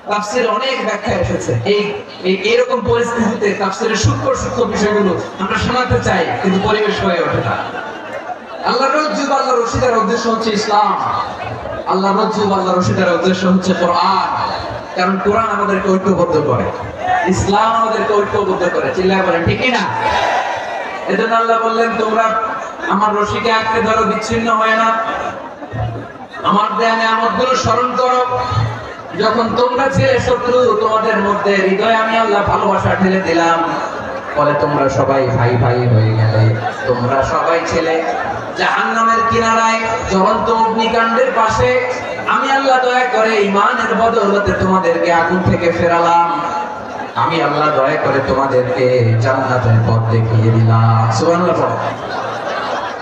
তাফসীরে অনেক ব্যাখ্যা এসেছে। এইরকম পরিস্থিতিতে তাফসীরের সূক্ষ্ম বিষয়গুলো আমরা শোনাতে চাই, কিন্তু পরিবেশ হয়ে ওঠে না। আল্লাহর রজ্জু বা আল্লাহর রশিদের উদ্দেশ্য হচ্ছে ইসলাম। আল্লাহর রজ্জু বা আল্লাহর রশিদের উদ্দেশ্য হচ্ছে কোরআন। কারণ কোরআন আমাদেরকে ঐক্যবদ্ধ করে, ইসলাম আমাদেরকে ঐক্যবদ্ধ করে। চিল্লায় বলেন ঠিক না? এজন্য আল্লাহ বললেন, তোমরা আমার রশিকে আঁকড়ে ধরো, বিচ্ছিন্ন হয় না। আমার দেয়া নিয়ামতগুলো স্মরণ করো। যখন তোমরা ছিলে শত্রু, তোমাদের মধ্যে হৃদয়ে আমি আল্লাহ ভালোবাসা ঢেলে দিলাম, ফলে তোমরা সবাই ভাই ভাই হয়ে গেলে। তোমরা সবাই ছিলে জাহান্নামের কিনারায়, জ্বলন্ত অগ্নিকাণ্ডের পাশে। আমি আল্লাহ দয়া করে ঈমানের বদৌলতে তোমাদেরকে আগুন থেকে ফেরালাম। আমি আল্লাহ দয়া করে তোমাদেরকে জান্নাতের পথ দেখিয়ে দিলাম। সুবহানাল্লাহ।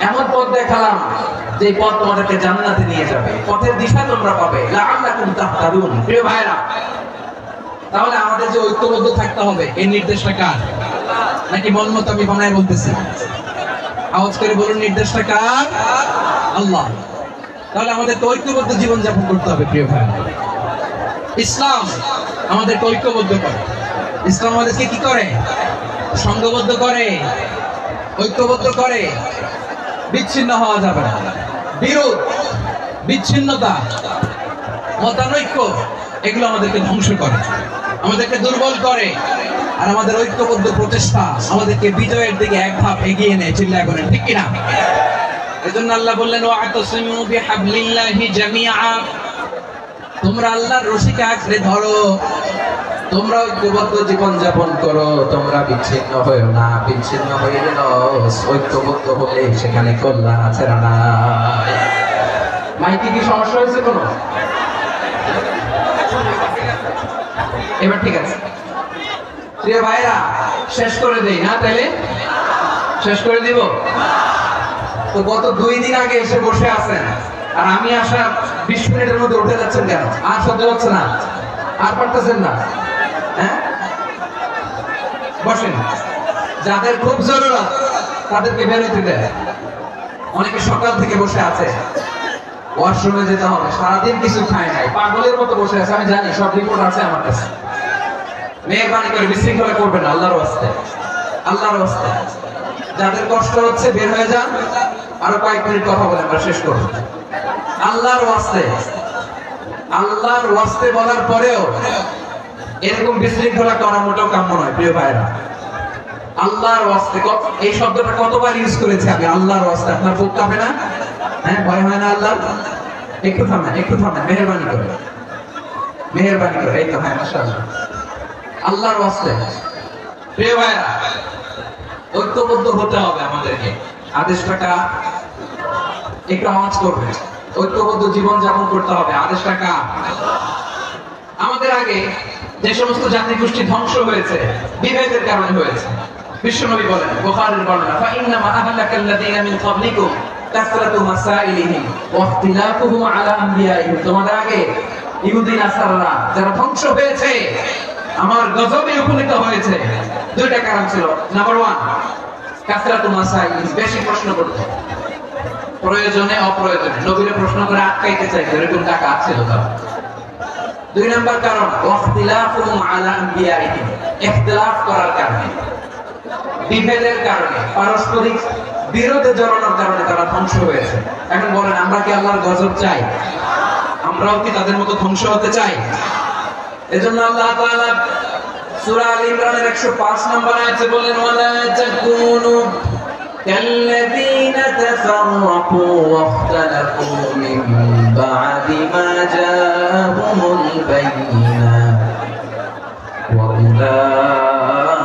এমন পথ দেখালাম যে পথ তোমাদেরকে জান্নাতে নিয়ে যাবে, পথের দিশা তোমরা পাবে। লাআল্লাকুম তাহতাদুন। প্রিয় ভাইরা, তাহলে আমাদের যে ঐক্যবদ্ধ থাকতে হবে, এই নির্দেশটা কার? নাকি মন মতো আমি বানায় বলতেছি? আওয়াজ করে বলুন, নির্দেশটা কার? আল্লাহ। তাহলে আমাদেরকে ঐক্যবদ্ধ জীবন যাপন করতে হবে। প্রিয় ভাইরা, ইসলাম আমাদেরকে ঐক্যবদ্ধ করে। ইসলাম আমাদেরকে কি করে? সংঘবদ্ধ করে, ঐক্যবদ্ধ করে। বিচ্ছিন্ন হওয়া যাবে না। বিরোধ, বিচ্ছিন্নতা, মতানৈক্য, এগুলো আমাদেরকে ধ্বংস করে, আমাদেরকে দুর্বল করে। আর আমাদের ঐক্যবদ্ধ প্রচেষ্টা আমাদেরকে বিজয়ের দিকে এক ধাপ এগিয়ে নেয়। চিল্লায় বলেন ঠিক কিনা? এজন্য আল্লাহ বললেন, ওয়া'তাসিমু বিহাবলিল্লাহি জামিআ। তোমরা আল্লাহর রশিকে আঁকড়ে ধরো, তোমরা ঐক্যবদ্ধ জীবন যাপন করো, তোমরা বিচ্ছিন্ন হয়েও না। বিচ্ছিন্ন হয়ে গেল, ঐক্যবদ্ধ হলে সেখানে কল্যাণ আছে না? মাইকে কি সমস্যা হয়েছে কোনো? এবার ঠিক আছে। প্রিয় ভাইরা, শেষ করে দেই না? তাইলে শেষ করে দিব তো। গত 2 দিন আগে এসে বসে আছেন, আর আমি আসা 20 মিনিটের মধ্যে উঠে যাচ্ছেন কেন? আর সহ্য হচ্ছে না? আর পারতেছেন না? হ্যাঁ, বসেন। যাদের খুব জরুরত তাদেরকে বেরোতে দেয়। অনেকে সকাল থেকে বসে আছে, ওয়াশরুমে যেতে হবে, সারাদিন কিছু খায় নাই, পাগলের মতো বসে আছে। আমি জানি, সব রিপোর্ট আছে আমার কাছে। মেহরবানি করে বিশৃঙ্খলা করবেন না, আল্লাহর ওয়াস্তে, আল্লাহর ওয়াস্তে। যাদের কষ্ট হচ্ছে বের হয়ে যান। আরো কয়েক মিনিট কথা বলে আমরা শেষ করব। আল্লাহর ওয়াস্তে, আল্লাহর ওয়াস্তে বলার পরেও এরকম বিশৃঙ্খলা করা মোটেও কাম্য নয়। প্রিয় ভাইরা, আল্লাহর ওয়াস্তে, এই শব্দটা কতবার ইউজ করেছি আমি? আল্লাহর ওয়াস্তে। আপনার বুক কাঁপে না? হ্যাঁ, ভয় হয় না? আল্লাহ, একটু থামেন, একটু থামেন, মেহরবানি করে, মেহরবানি করে। এই তো, হ্যাঁ, মাশাআল্লাহ। আল্লাহর ওয়াস্তে। প্রিয় ভাইরা, ঐক্যবদ্ধ হতে হবে আমাদেরকে। আদেশটা একটু আওয়াজ করবে। ঐক্যবদ্ধ জীবন যাপন করতে হবে। আদেশটা আমাদের আগে যে সমস্ত জাতি গোষ্ঠী ধ্বংস হয়েছে, বিভেদের কারণে হয়েছে। বিশ্বনবী বলেন, বুখারীর বর্ণনা, ফাইন্নামা আহলাকাল্লাযীনা মিন ক্বাবলিকুম কাসরাতু মাসাইলিহিম ওয়া ইখতিলাফুহুম আলা আমবিয়াইহিম। তোমাদের আগে ইহুদি নাসারারা যারা ধ্বংস হয়েছে, আমার গজবে উপনীত হয়েছে। 2টা কারণ ছিল। নাম্বার 1, কাসরাতু মাসাইল, বেশি প্রশ্ন করত, প্রয়োজনে অপ্রয়োজনে নবীরে প্রশ্ন করে আটকাইতে চাইতো, এরকম টাকা আছে তো। 2 নাম্বার কারণ, ওয়াখতিলাফুহুম আলা আমবিয়াইহিম, ইখতিলাফ করার কারণে, বিভেদের কারণে, পারস্পরিক বিরোধে জড়ানোর কারণে তারা ধ্বংস হয়েছে। এখন বলেন, আমরা কি আল্লাহর গজব চাই? আমরাও কি তাদের মতো ধ্বংস হতে চাই? এজন্য আল্লাহ তাআলা সূরা আল ইমরানের 105 নম্বর আয়াতে বলেন, ওয়ালা তাকুনু কাল্লাযীনা তাফাররাকু ওয়াখতালাফু মিন বা'দি মা জাআহুমুল বায়িনাত ওয়া উলাইকা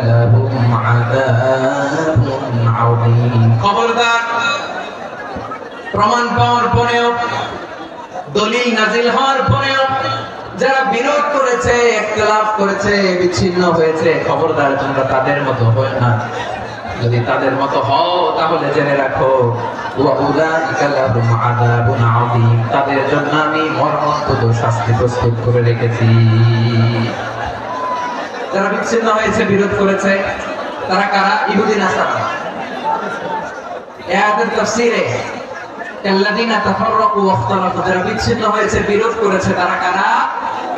লাহুম আযাবুন আযীম। খবরদার, প্রমাণ পাওয়ার পরেও, দলিল নাজিল হওয়ার পরেও যারা বিরোধ করেছে, ইখতিলাফ করেছে, বিচ্ছিন্ন হয়েছে, খবরদার তোমরা তাদের মতো হয় না। যদি তাদের মতো হও, তাহলে জেনে রাখো, ওয়া উলাইকা লাহুম আযাবুন আযীম, তাদের জন্য আমি মর্মন্তুদ শাস্তি প্রস্তুত করে রেখেছি। যারা বিচ্ছিন্ন হয়েছে, বিরোধ করেছে, তারা কারা? ইহুদি নাসারা। এই আয়াতের তাফসীরে কাল্লাযীনা তাফাররাকু ওয়াখতালাফু, যারা বিচ্ছিন্ন হয়েছে, বিরোধ করেছে, তারা কারা?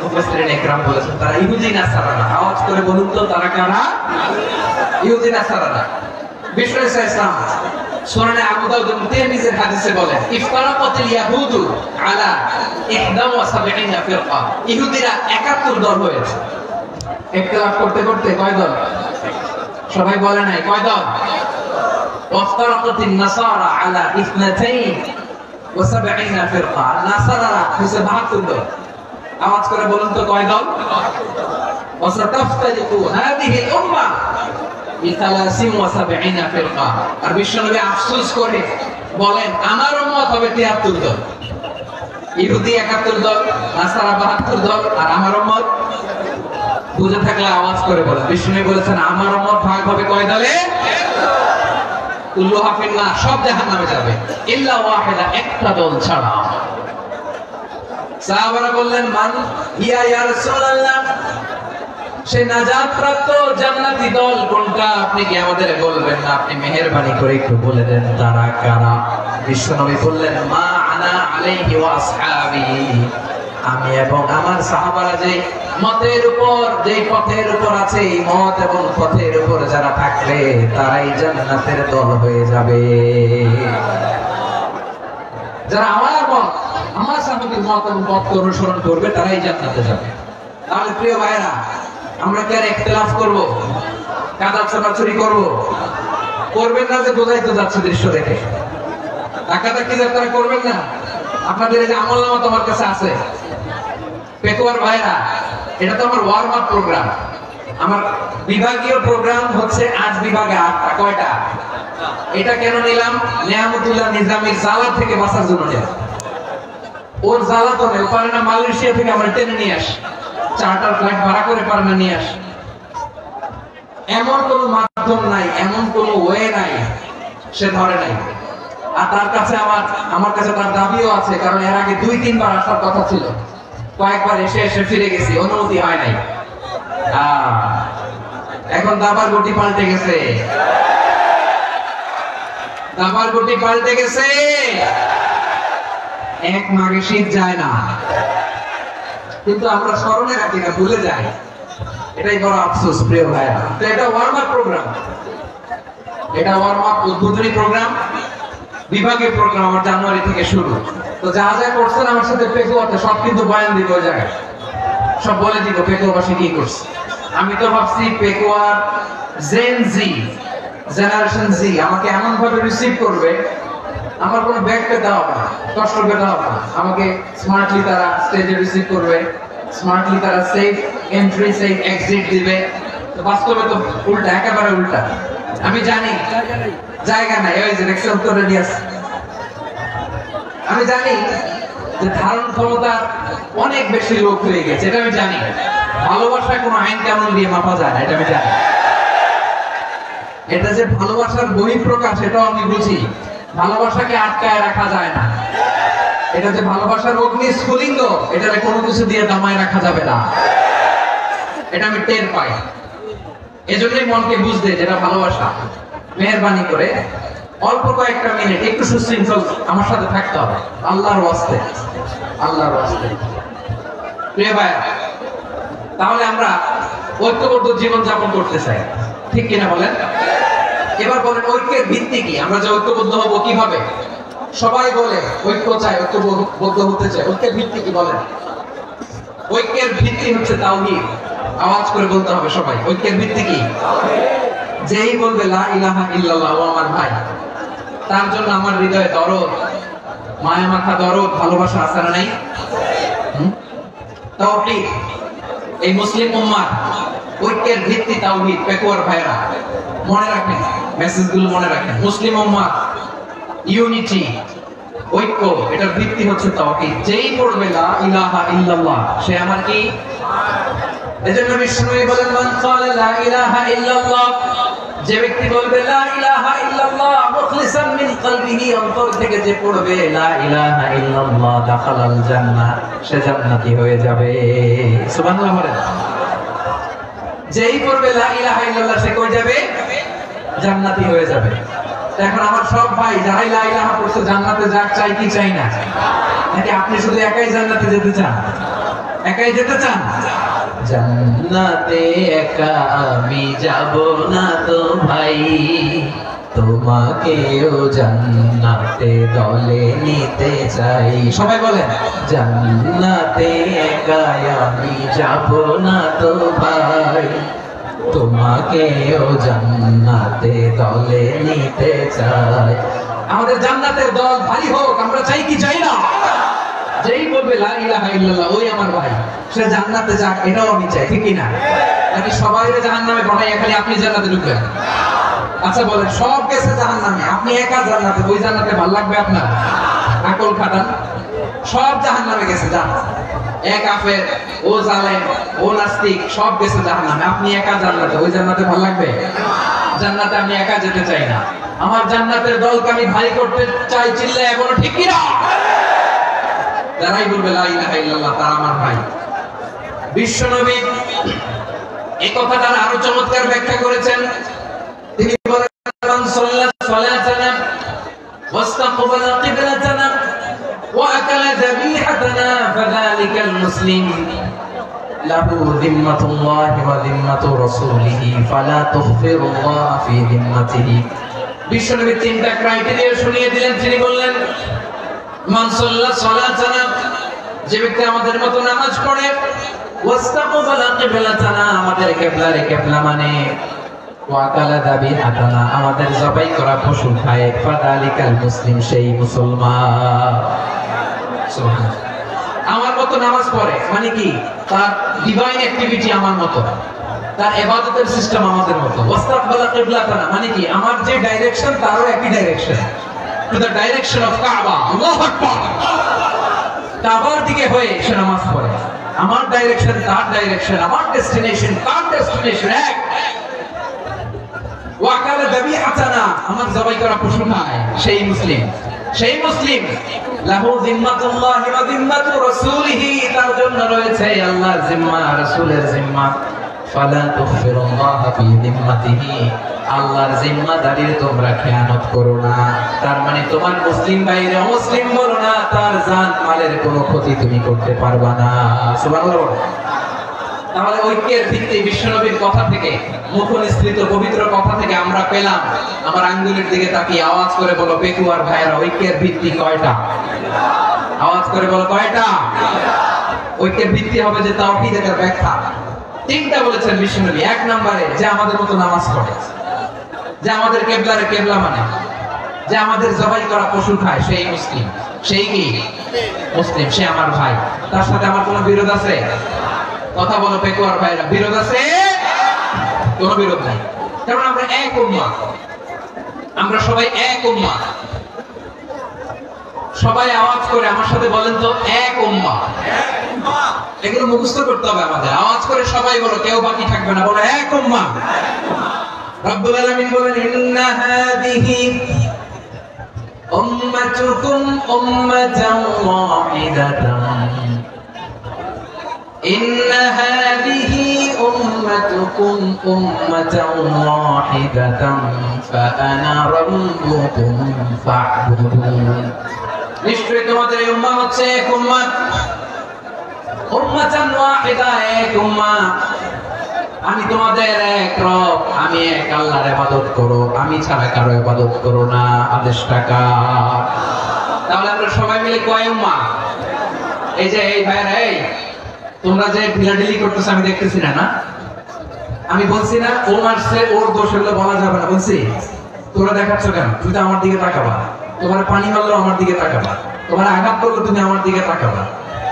মুফাসসিরিন ইকরাম বলেছেন তারা ইহুদি নাসারারা। আওয়াজ করে বলুন তো তারা কারা? ইহুদি নাসারারা। বিষ্ণু ইসলাম সুনানে আবু দাউদ এবং তিরমিজির হাদিসে বলেন ইফতারাকাতিল ইয়াহুদু আলা 71 ফিরকা। ইহুদিরা 71 দল হয়েছে। ইখতিলাফ করতে করতে কয় দল? সবাই বলে নাই কয় দল? ওয়াফতারাকাতিন নাসারা আলা 72 ফিরকা। নাসারারা হইছে 72 দল। আওয়াজ করে বলুন তো কয় দল? ওয়াসাতাফতারিকু হাদিহিল উম্মাহ ব73 ফিরকা। আর বিশ্বনবী আফসোস করে বলেন আমার উম্মত হবে 73 দল। ইহুদি 71 দল, নাসারা 72 দল, আর আমার উম্মত বুঝে থাকলে আওয়াজ করে বলেন। বিশ্বনবী বলেছেন আমার উম্মত ভাগ হবে কয় দলে? কুল্লুহা ফিন্নার, সব জাহান্নামে যাবে ইল্লা ওয়াহিদা, একটা দল ছাড়া। সাহাবারা বললেন মান হিয়া ইয়া রাসূলুল্লাহ, সে নাজাত প্রাপ্ত জান্নাতি দল কোনটা? আপনি কি আমাদের বলবেন না? আপনি মেহেরবানি করে একটু বলে দেন তারা কারা? বিশ্বনবী বললেন মা আনা আলাইহি ওয়া আসহাবি, আমি এবং আমার সাহাবারা যে মতের উপর, যে পথের উপর আছে, এই মত এবং পথের উপর যারা থাকবে তারাই জান্নাতের দল হয়ে যাবে। যারা আমার মত, আমার সাহাবীর মত এবং পথ অনুসরণ করবে তারাই জান্নাতে যাবে। তাহলে প্রিয় ভাইরা, আমরা কি আর ইখতিলাফ করব? কাদা ছোটাছুরি করব? করবেন না যে বোঝাই তো যাচ্ছে দৃশ্য দেখে। টাকাটাকি যারা করবেন না। আপনাদের এই যে আমলনামা তোমার কাছে আছে, পেকুয়ার ভাইরা, এটা তো আমার ওয়ার্ম আপ প্রোগ্রাম। আমার বিভাগীয় প্রোগ্রাম হচ্ছে আজ বিভাগে 8টা। কয়টা? এটা কেন নিলাম? নেয়ামতুল্লাহ নিজামীর জালা থেকে বাঁচার জন্য নিলাম। ওর জালা তো নেই, পারে না মালয়েশিয়া থেকে আমরা টেনে নিয়ে আসি, চার্টার ফ্লাইট ভাড়া করে পারে না নিয়ে আসি। এমন কোন মাধ্যম নাই, এমন কোন ওয়ে নাই সে ধরে নাই। আর তার কাছে আমার কাছে তার দাবিও আছে, কারণ এর আগে 2-3 বার আসার কথা ছিল, কয়েকবার এসে এসে ফিরে গেছি, অনুমতি হয় নাই। এখন দাবার গতি পাল্টে গেছে, দাবার গতি পাল্টে গেছে। এক মাঘে শীত যায় না, কিন্তু আমরা স্মরণে রাখি না, ভুলে যাই। এটাই বড় আফসোস প্রিয় ভাইরা। তো এটা ওয়ার্ম আপ প্রোগ্রাম, এটা ওয়ার্ম আপ উদ্বোধনী প্রোগ্রাম, বিভাগীয় প্রোগ্রাম আমার জানুয়ারি থেকে শুরু। তো যা যা করছেন আমার সাথে পেকুয়াতে সব কিন্তু বয়ান দিব, ওই জায়গায় সব বলে দিব পেকুয়াবাসী কি করছে। আমি তো ভাবছি পেকুয়ার জেন জি, জেনারেশন জি আমাকে এমন ভাবে রিসিভ করবে, আমার কোনো ব্যাগ পেতে হবে না, কষ্ট পেতে হবে না। আমাকে স্মার্টলি তারা স্টেজে রিসিভ করবে, স্মার্টলি তারা সেফ এন্ট্রি সেফ এক্সিট দিবে। তো বাস্তবে তো উল্টা, একেবারে উল্টা। আমি জানি জায়গা নাই, ওই যে দেখছেন উত্তর রেডি আছে। আমি জানি যে ধারণ ক্ষমতা অনেক বেশি লোক হয়ে গেছে, এটা আমি জানি। ভালোবাসায় কোনো আইন কানুন দিয়ে মাপা যায় না, এটা আমি জানি। এটা যে ভালোবাসার বহিঃপ্রকাশ, এটাও আমি বুঝি। ভালোবাসাকে আটকায় রাখা যায় না। এটা যে ভালোবাসার অগ্নি স্ফুলিঙ্গ, এটাকে কোনো কিছু দিয়ে দামায় রাখা যাবে না, এটা আমি টের পাই। এজন্যই মনকে বুঝতে যেটা ভালোবাসা। মেহেরবানি করে অল্প কয়েকটা মিনিট একটু সুশৃঙ্খল আমার সাথে থাকতে হবে, আল্লাহর ওয়াস্তে, আল্লাহর ওয়াস্তে। প্রিয় ভাইরা, তাহলে আমরা ঐক্যবদ্ধ জীবন যাপন করতে চাই, ঠিক কিনা বলেন? এবার বলেন ঐক্যের ভিত্তি কি? আমরা যে ঐক্যবদ্ধ হব কিভাবে? সবাই বলে ঐক্য চাই, ঐক্যবদ্ধ হতে চাই। ঐক্যের ভিত্তি কি বলেন? ঐক্যের ভিত্তি হচ্ছে তাওহীদ। আওয়াজ করে বলতে হবে সবাই, ঐক্যের ভিত্তি কি? যেই বলবে লা ইলাহা ইল্লাল্লাহ, ও আমার ভাই, তার জন্য আমার হৃদয়ে দরদ, মায়া মাখা দরদ, ভালোবাসা আছে না নাই? তাওহীদ। এই মুসলিম উম্মাহ ঐক্যের ভিত্তি তাওহীদ। পেকুয়ার ভাইরা মনে রাখেন, মেসেজগুলো মনে রাখেন। মুসলিম উম্মাহ ইউনিটি, ঐক্য, এটার ভিত্তি হচ্ছে তাওহীদ। যেই পড়বে লা ইলাহা ইল্লাল্লাহ, সে আমার কি? এজন্য বিষ্ণু বলেন মান ক্বালা লা ইলাহা ইল্লাল্লাহ, যে ব্যক্তি বলবে লা ইলাহা ইল্লাল্লাহ মুখলিসান মিন কলবিহি, অন্তর থেকে যে পড়বে লা ইলাহা ইল্লাল্লাহ, দাখালাল জান্নাহ, সে জান্নাতি হয়ে যাবে। সুবহানাল্লাহ বলেন। যেই পড়বে লা ইলাহা ইল্লাল্লাহ, সে কই যাবে? জান্নাতি হয়ে যাবে। এখন আমার সব ভাই যারাই লা ইলাহা পড়ছে জান্নাতে যাক, চাই কি চাই না? নাকি আপনি শুধু একাই জান্নাতে যেতে চান? একাই যেতে চান? জান্নাতে একা আমি যাব না তো ভাই, তোমাকেও জান্নাতে দলে নিতে চাই। সবাই বলেন, জান্নাতে একা আমি যাব না তো ভাই, তোমাকেও জান্নাতে দলে নিতে চাই। আমাদের জান্নাতের দল ভারী হোক, আমরা চাই কি চাই না? যেই বলবে লা ইলাহা ইল্লাল্লাহ ওই আমার ভাই, সে জান্নাতে যাক, এটাও আমি চাই, ঠিক কি না? নাকি সবাই জাহান্নামে পাঠাইয়া খালি আপনি জান্নাতে ঢুকবেন? আচ্ছা বলেন, সব গেছে জাহান্নামে, আপনি একা জান্নাতে, ওই জান্নাতে ভালো লাগবে আপনার? আকল খাটান। সব জাহান্নামে গেছে, যান। এক কাফের, ও জালেম, ও নাস্তিক, সব গেছে জাহান্নামে, আপনি একা জান্নাতে, ওই জান্নাতে ভালো লাগবে? জান্নাতে আমি একা যেতে চাই না, আমার জান্নাতের দলকে আমি ভারী করতে চাই। চিল্লে এখনো ঠিক কি না? যারাই বলবে লা ইলাহা ইল্লাল্লাহ তারা আমার ভাই। বিশ্বনবী এই কথাটা আরো চমৎকার ব্যাখ্যা করেছেন। তিনি বলেন, মান সাল্লাল্লাহু সালাতানা ওয়াস্তাকবালা কিবলাতানা ওয়া আকালা যাবিহাতানা ফাযালিকাল মুসলিম লাহু যিম্মাতুল্লাহি ওয়া যিম্মাতু রাসূলিহি ফালা তুখফিরুল্লাহ ফি যিম্মাতিহি। বিশ্বনবী তিনটা ক্রাইটেরিয়া শুনিয়ে দিলেন। তিনি বললেন, মান সাল্লাল্লাহু সালাতানা, যে ব্যক্তি আমাদের মতো নামাজ পড়ে, ওয়াস্তাকবালা কিবলাতানা, আমাদের কিবলারে কিবলা মানে, ওয়াকালা যাবিহাতানা, আমাদের জবাই করা পশু খায়, ফাযালিকাল মুসলিম, সেই মুসলমান। সুবহানাল্লাহ। আমার মতো নামাজ পড়ে মানে কি? তার ডিভাইন অ্যাক্টিভিটি আমার মতো, তার ইবাদতের সিস্টেম আমাদের মতো। ওয়াস্তাকবালা কিবলাতানা মানে কি? আমার যে ডাইরেকশন তারও একই direction, to the direction of কাবা। আল্লাহু আকবার। কাবার দিকে হয়ে সে নামাজ পড়ে। আমার ডাইরেকশন তার ডাইরেকশন, আমার ডেস্টিনেশন তার ডেস্টিনেশন এক। ওয়াকালা যাবিহাতানা, আমার জবাই করা পশু খায়, সেই মুসলিম। সেই মুসলিম লাহু যিম্মাতুল্লাহি ওয়া যিম্মাতু রাসূলিহি, তার জন্য রয়েছে আল্লাহর জিম্মা, রাসূলের জিম্মা। ফালা তুখফিরুল্লাহ ফি যিম্মাতিহি, আল্লাহর জিম্মাদারির তোমরা খেয়ানত করো না। তার মানে তোমার মুসলিম ভাইরে অমুসলিম বলো না, তার জান মালের কোনো ক্ষতি তুমি করতে পারবা না। সুবহানাল্লাহ। তাহলে ঐক্যের ভিত্তি বিশ্বনবীর কথা থেকে, মুখনিসৃত পবিত্র কথা থেকে আমরা পেলাম। আমার আঙ্গুলের দিকে তাকিয়ে আওয়াজ করে বলো পেকুয়ার ভাইয়েরা, ঐক্যের ভিত্তি কয়টা? আওয়াজ করে বলো কয়টা? ঐক্যের ভিত্তি হবে যে তাওহীদের ব্যাখ্যা। তিনটা বলেছেন বিশ্বনবী। এক নম্বরে, যে আমাদের মতো নামাজ পড়ে, যে আমাদের কিবলারে কিবলা মানে, যে আমাদের জবাই করা পশু খায়, সেই মুসলিম। সেই কি? মুসলিম, সে আমার ভাই। তার সাথে আমার কোনো বিরোধ আছে? কথা বলো পেকুয়ার ভাইরা, বিরোধ আছে? কোনো বিরোধ নাই, কারণ আমরা এক উম্মাহ, আমরা সবাই এক উম্মাহ। সবাই আওয়াজ করে আমার সাথে বলেন তো, এক উম্মাহ। এগুলো মুখস্থ করতে হবে আমাদের। আওয়াজ করে সবাই বলো, কেউ বাকি থাকবে না, বলো এক উম্মাহ। রব্বুল আলামিন বলেন, ইন্না হাযিহি উম্মাতুকুম উম্মাতান ওয়াহিদাতান, ইন্না হাযিহি উম্মাতুকুম উম্মাতান ওয়াহিদাতান ফাআনা রাব্বুকুম ফা'বুদুন। নিশ্চয়ই তোমাদের এই উম্মাহ হচ্ছে এক উম্মাহ, উম্মাতান ওয়াহিদা, এক উম্মাহ। আমি তোমাদের এক রব, আমি এক আল্লাহর ইবাদত করো, আমি ছাড়া কারো ইবাদত করো না। আদেশটা কার? তাহলে আমরা সবাই মিলে কয় উম্মাহ? এই যে এই ভাইরা, এই তোমরা যে ঢিলাঢিলি করতেছ আমি দেখতেছি না, না? আমি বলছি না ও মারছে, ওর দোষ হলো বলা যাবে না, বলছি? তোমরা দেখাচ্ছ কেন? তুমি তো আমার দিকে তাকাবা। তোমার পানি মারলো আমার দিকে তাকাবা, তোমার আঘাত করলো তুমি আমার দিকে তাকাবা।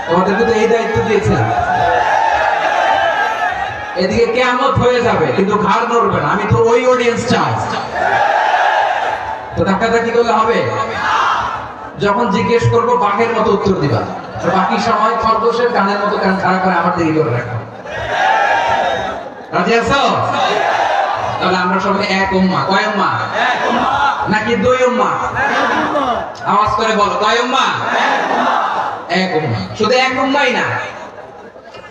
তোমাদেরকে তো এই দায়িত্ব দিয়েছিলাম। এদিকে কিয়ামত হয়ে যাবে কিন্তু ঘাড় নড়বে না, আমি তো ওই অডিয়েন্স চাই। তো ধাক্কাধাক্কি করলে হবে? যখন জিজ্ঞেস করবো বাঘের মতো উত্তর দিবা, বাকি সময় খরগোশের কানের মতো কান খাড়া করে আমার দিকে করে রাখো। রাজি আছো? তাহলে আমরা সবাই এক উম্মাহ। কয় উম্মাহ? নাকি দুই উম্মাহ? আওয়াজ করে বলো, কয় উম্মাহ? এক উম্মাহ। শুধু এক উম্মাহই না,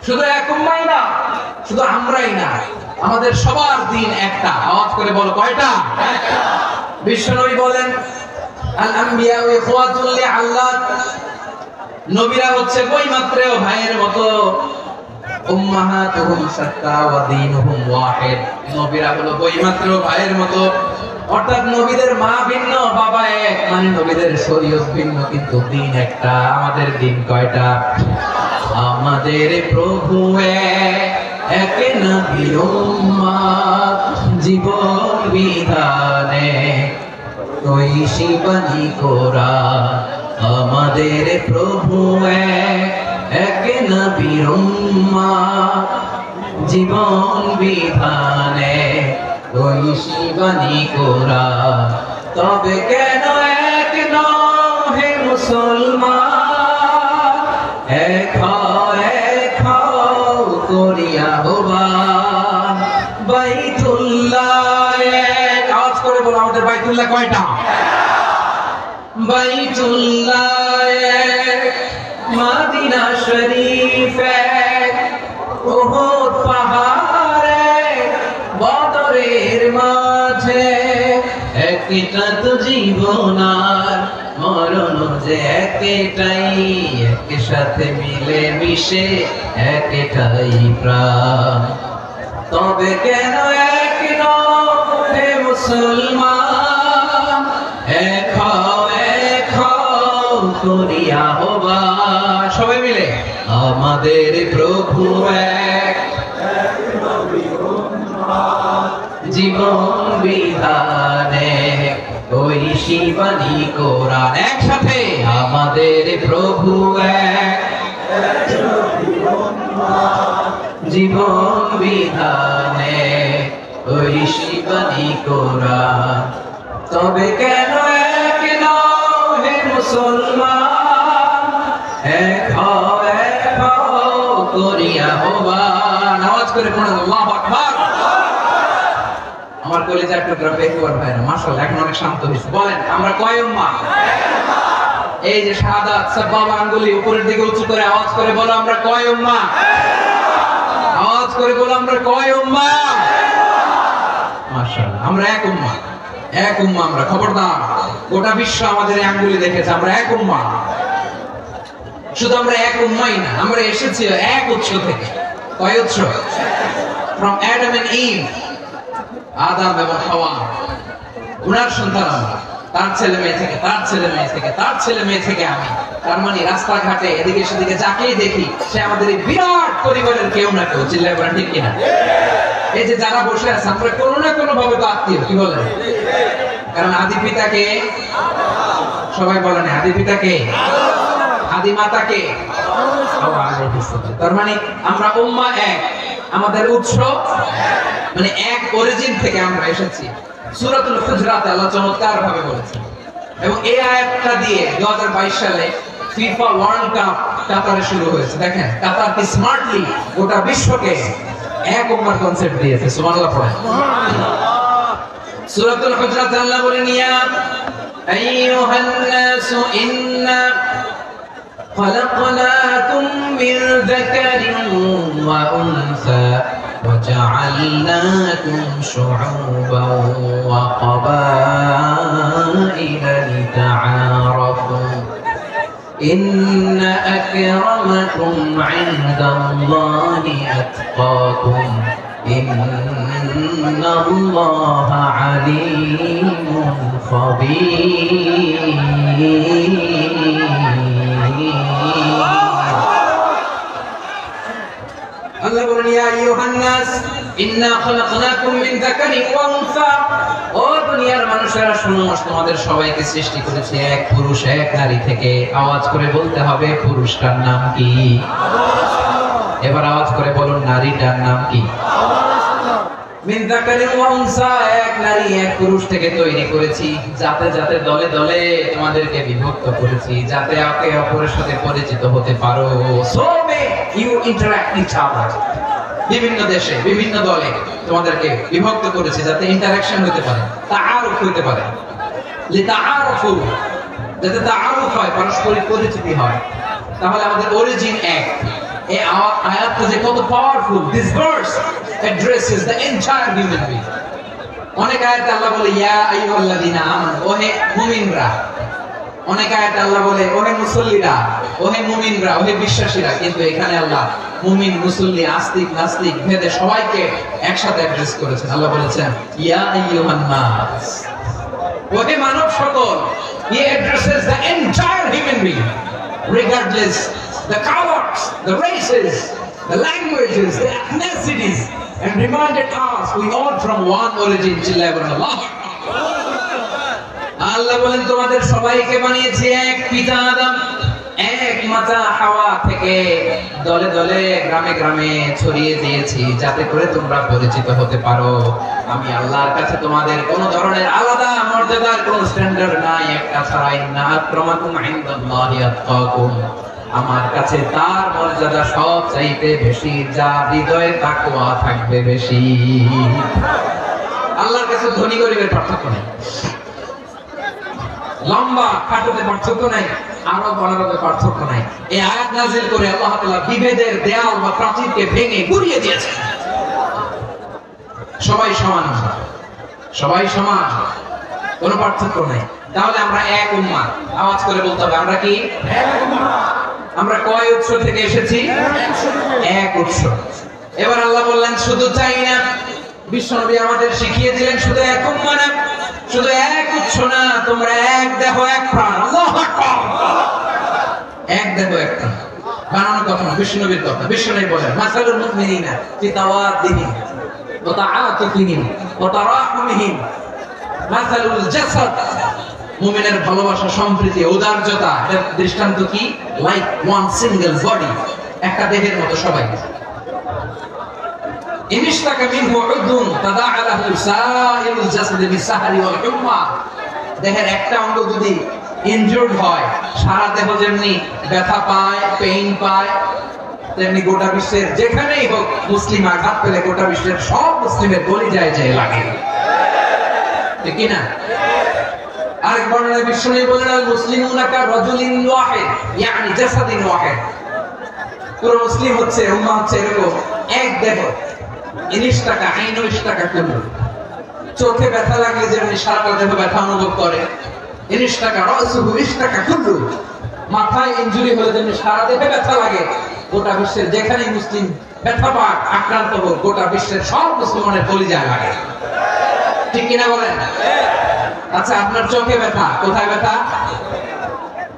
শুধু এক উম্মাহই না, শুধু আমরাই না, আমাদের সবার দিন একটা। আওয়াজ করে বলো কয়টা? বিশ্বনবী বলেন, আল আম্বিয়া ইখওয়াতুল লিআল্লাত, নবীরা হচ্ছে বইমাত্রেও ভাইয়ের মতো। উম্মাহাতুহুম শাত্তা ওয়া দীনুহুম ওয়াহিদ। নবীরা হলো বইমাত্রেও ভাইয়ের মতো, অর্থাৎ নবীদের মা ভিন্ন বাবা এক, মানে নবীদের শরীয়ত ভিন্ন কিন্তু দিন একটা। আমাদের দিন কয়টা? আমাদের প্রভু এক নবীর উম্মত, জীবন বিধানে ঐশী বাণী কোরআন। আমাদের প্রভু এক নবীর উম্মত, জীবন বিধানে ঐশী বাণী কোরআন। তবে কেন এক নহে মুসলমান, এক করিয়া আহ্বান। বাইতুল্লাহ এক, আওয়াজ করে বলো আমাদের বাইতুল্লাহ কয়টা? বাইতুল্লাহ এক, মদিনা শরীফ এক, উহুদ পাহাড় এক, বদরের মাঝে একটা তো জীবন আর মরণ যে একটাই, একসাথে মিলে মিশে একটাই প্রাণ। তবে কেন এক হে মুসলমান, এক করিয়া আহ্বান। সবাই মিলে আমাদের প্রভু এক, জীবন বিধানে ঐশী বাণী কোরআন। একসাথে আমাদের প্রভু এক, জীবন বিধানে ঐশী বাণী কোরআন। তবে কেন এক হে মুসলমান, এক করিয়া আহ্বান। আওয়াজ করে পড়ুন আল্লাহু আকবার। আমার কলিজার টুকরা বেকুয়ার ভাইরা মাশাআল্লাহ এখন অনেক শান্ত হয়েছে। বলেন আমরা কয় উম্মাহ? এই যে শাহাদাত সাবাবা আঙ্গুলি উপরের দিকে উঁচু করে আওয়াজ করে বলো আমরা কয় উম্মাহ? আওয়াজ করে বলো আমরা কয় উম্মাহ? মাশাআল্লাহ আমরা এক উম্মাহ, এক উম্মাহ আমরা। খবরদার, গোটা বিশ্ব আমাদের এই আঙ্গুলি দেখেছে আমরা এক উম্মাহ। শুধু আমরা এক উম্মাহই না, আমরা এসেছি এক উৎস থেকে। কয় উৎস? from Adam and Eve, আদম এবং হাওয়া, উনার সন্তান আমরা। তার ছেলে মেয়ে থেকে, তার ছেলে মেয়ে থেকে, তার ছেলে মেয়ে থেকে আমি। তার মানে রাস্তাঘাটে এদিকে সেদিকে যাকেই দেখি সে আমাদের এই বিরাট পরিবারের কেউ না কেউ। চিল্লায় বলেন ঠিক কিনা? এই যে যারা বসে আছে আমরা কোনো না কোনো ভাবে তো আত্মীয়, কি বলেন? কারণ আদি পিতাকে, সবাই বলেন আদি পিতাকে, আদি মাতাকে। তার মানে আমরা উম্মাহ এক, আমাদের উৎস মানে এক অরিজিন থেকে আমরা এসেছি। সূরাতুল হুজরাতে আল্লাহ চমৎকার ভাবে বলেছেন, এবং এই আয়াতটা দিয়ে 2022 সালে ফিফা ওয়ার্ল্ড কাপ কাতারে শুরু হয়েছে। দেখেন কাতার কি স্মার্টলি গোটা বিশ্বকে এক উম্মার কনসেপ্ট দিয়েছে। সুবহানাল্লাহ পড়েন। সূরাতুল হুজরাতে আল্লাহ বলেন ইয়া আইয়ুহান নাসু ইন্না خلقناكم من ذكر وأنثى وجعلناكم شعوبا وقبائل لتعارفوا إن أكرمكم عند الله أتقاكم إن الله عليم خبير। আল্লাহ বলেন ইয়া আইয়ুহান নাস ইন্না খালাকনাকুম মিন যাকারিন ওয়া উনসা। ও দুনিয়ার মানুষেরা শুনো, তোমাদের সবাইকে সৃষ্টি করেছি এক পুরুষ এক নারী থেকে। আওয়াজ করে বলতে হবে পুরুষটার নাম কি? এবার আওয়াজ করে বলুন নারীটার নাম কি? মিন যাকারিন ওয়া উনসা, এক নারী এক পুরুষ থেকে তৈরি করেছি। যাতে যাতে দলে দলে তোমাদেরকে বিভক্ত করেছি, যাতে একে অপরের সাথে পরিচিত হতে পারো। So may you interact each other. বিভিন্ন দেশে বিভিন্ন দলে তোমাদেরকে বিভক্ত করেছি যাতে ইন্টারঅ্যাকশন হতে পারে, তাআরুফ হতে পারে। লিতাআরুফু, যাতে তাআরুফ হয়, পারস্পরিক পরিচিতি হয়। তাহলে আমাদের অরিজিন এক। এই আয়াতটা যে কত powerful. This verse addresses the entire human being. অনেক আয়াতে আল্লাহ বলে ইয়া আইয়ুহাল্লাযীনা আমানু, ওহে মুমিনরা। অনেক আয়াতে আল্লাহ বলে ওহে মুসল্লিরা, ওহে মুমিনরা, ওহে বিশ্বাসীরা, কিন্তু এখানে আল্লাহ মুমিন মুসল্লি আস্তিক নাস্তিক ভেদে সবাইকে একসাথে অ্যাড্রেস করেছেন। আল্লাহ বলেছেন ইয়া আইয়ুহান নাস, ওহে মানব সকল। He addresses the entire human being, regardless the colors, the races, the languages, the ethnicities, and reminded us we all from one origin. আল্লাহ বলেন তোমাদের সবাইকে বানিয়েছি এক পিতা আদম, এক মাতা হাওয়া থেকে, দলে দলে গ্রামে গ্রামে ছড়িয়ে দিয়েছি যাতে করে তোমরা পরিচিত হতে পারো। আমি আল্লাহর কাছে তোমাদের কোন ধরনের আলাদা মর্যাদার কোন স্ট্যান্ডার্ড নাই, একটা ছাড়াই না। আক্রামাকুম ইনদাল্লাহি আতকাকুম, আমার কাছে তার মর্যাদা সব চাইতে বেশি, যা হৃদয়ে তাকওয়া থাকবে বেশি। আল্লাহর কাছে ধনী গরিবের পার্থক্য নেই, লম্বা খাটোতে পার্থক্য নাই, আরো বড়দের পার্থক্য নাই। এই আয়াত নাযিল করে আল্লাহ তাআলা বিভেদের দেয়াল বা প্রাচীরকে ভেঙে গুড়িয়ে দিয়েছেন। সবাই সমান, সবাই সমান, কোনো পার্থক্য নাই। তাহলে আমরা এক উম্মাহ, আওয়াজ করে বলতে হবে আমরা কি এক উম্মাহ। আমরা কয় উৎস থেকে এসেছি? এক উৎস। এবার আল্লাহ বললেন শুধু তাই না, বিশ্বনবী আমাদের শিখিয়ে দিলেন শুধু এক উম্মাহ না, শুধু এক উৎস না, তোমরা এক দেহ এক প্রাণ। আল্লাহু আকবার। এক দেহ এক প্রাণ বানানোর কথা না, বিশ্বনবীর কথা। বিশ্বনবী বলেন মাসালুল মুমিনিনা ফি তাওয়াদ্দিহিম ওয়া তাআতুফিহিম ওয়া তারাহুমিহিম মাসালুল জাসাদ, মুমিনের ভালোবাসা, সম্প্রীতি, উদারতা, এর দৃষ্টান্ত কি? লাইক ওয়ান সিঙ্গেল বডি, একটা দেহের মতো সবাই। ইনিশতাকা মিনহু উদুন তাদাআ লাহু সাইরুল জাসাদি বিসাহরি ওয়াল হুম্মা, দেহের একটা অঙ্গ যদি ইনজুর্ড হয়, সারা দেহ যেমনি ব্যথা পায়, পেইন পায়, তেমনি গোটা বিশ্বের যেখানেই হোক মুসলিম আঘাত পেলে গোটা বিশ্বের সব মুসলিমের কলিজায় যায় লাগে, ঠিক কি না? আরেক বর্ণনায় বিশ্বনবী বলেন আল মুসলিমুনা কা রাজুলিন ওয়াহিদ, ইয়ানি জাসাদিন ওয়াহিদ। পুরো মুসলিম হচ্ছে, উম্মাহ হচ্ছে এরকম এক দেহ। ইনিশতাকা আইনু ইশতাকা কুল্লু, চোখে ব্যথা লাগলে যেমনি সারা দেহ ব্যথা অনুভব করে, ইনিশতাকা রাসুহু ইশতাকা কুল্লু, মাথায় ইনজুরি হলে যেমনি সারা দেহে ব্যথা লাগে, গোটা বিশ্বের যেখানেই মুসলিম ব্যথা পাক, আক্রান্ত হোক, গোটা বিশ্বের সব মুসলমানের কলিজায় লাগে, ঠিক কিনা বলেন? আচ্ছা, আপনার চোখে ব্যথা, কোথায় ব্যথা?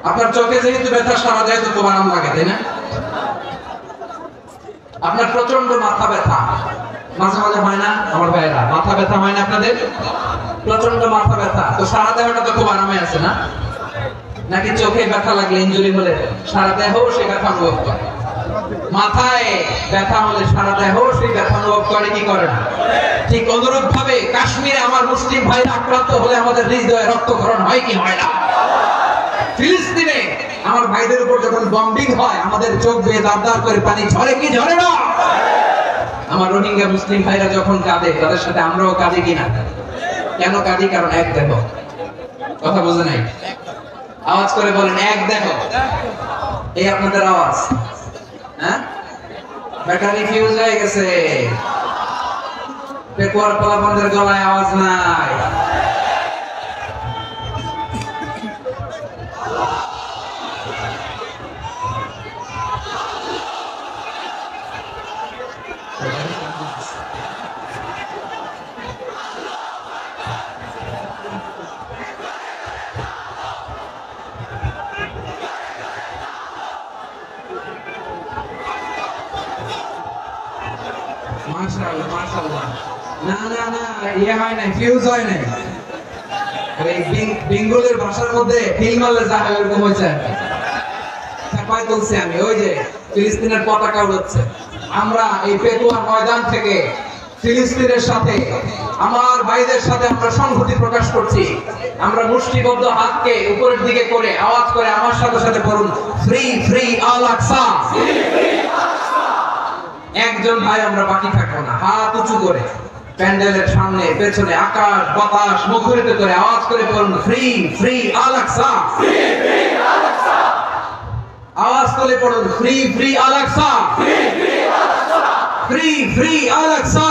আপনার চোখে যেহেতু ব্যথা, সারা দেহে তো তোমার আরাম লাগে, তাই না? আপনার প্রচন্ড মাথা ব্যথা মাঝে মাঝে হয় না আমার ভাইয়েরা? মাথা ব্যথা হয় না আপনাদের? প্রচন্ড মাথা ব্যথা, তো সারা দেহটা তো খুব আরামে আছে না? নাকি চোখে ব্যথা লাগলে, ইনজুরি হলে সারা দেহ সেই ব্যথা অনুভব করে? মাথায় ব্যথা হলে সারা দেহ সেই ব্যথা অনুভব করে কি করে না? ঠিক অনুরূপ ভাবে কাশ্মীরে আমার মুসলিম ভাইরা আক্রান্ত হলে আমাদের হৃদয়ে রক্তক্ষরণ হয় কি হয় না? ফিলিস্তিনে আমার ভাইদের উপর যখন বম্বিং হয়, আমাদের চোখ বেয়ে দাঁড় দাঁড় করে পানি ঝরে কি ঝরে না? আমার রোহিঙ্গা মুসলিম ভাইরা যখন কাঁদে, তাদের সাথে আমরাও কাঁদি কিনা? কেন কাঁদি? কারণ এক দেহ। কথা বুঝে নাই? আওয়াজ করে বলেন এক দেহ। এই আপনাদের আওয়াজ, হ্যাঁ? ব্যাটারি ফিউজ হয়ে গেছে, পেকুয়ার পোলাপানদের গলায় আওয়াজ নাই। মাশাআল্লাহ, মাশাআল্লাহ। না না না, ইয়ে হয় নাই, ফিউজ হয় নাই। এই বেঙ্গলের ভাষার মধ্যে ফিল মারলে যা হয় এরকম হয়েছে। ছাপাই তুলছি আমি, ওই যে ফিলিস্তিনের পতাকা উড়াচ্ছে। আমরা এই পেকুয়ার ময়দান থেকে ফিলিস্তিনের সাথে, আমার ভাইদের সাথে আমরা সংহতি প্রকাশ করছি। আমরা মুষ্টিবদ্ধ হাতকে উপরের দিকে করে আওয়াজ করে আমার সাথে সাথে বলুন, ফ্রি ফ্রি আল আকসা। একজন ভাই আমরা বাকি থাকবো না, হাত উঁচু করে প্যান্ডেলের সামনে পেছনে আকাশ বাতাস মুখরিত করে আওয়াজ করে বলুন, ফ্রি ফ্রি আল আকসা। আওয়াজ করে পড়ুন, free free Al Aqsa, free free Al Aqsa.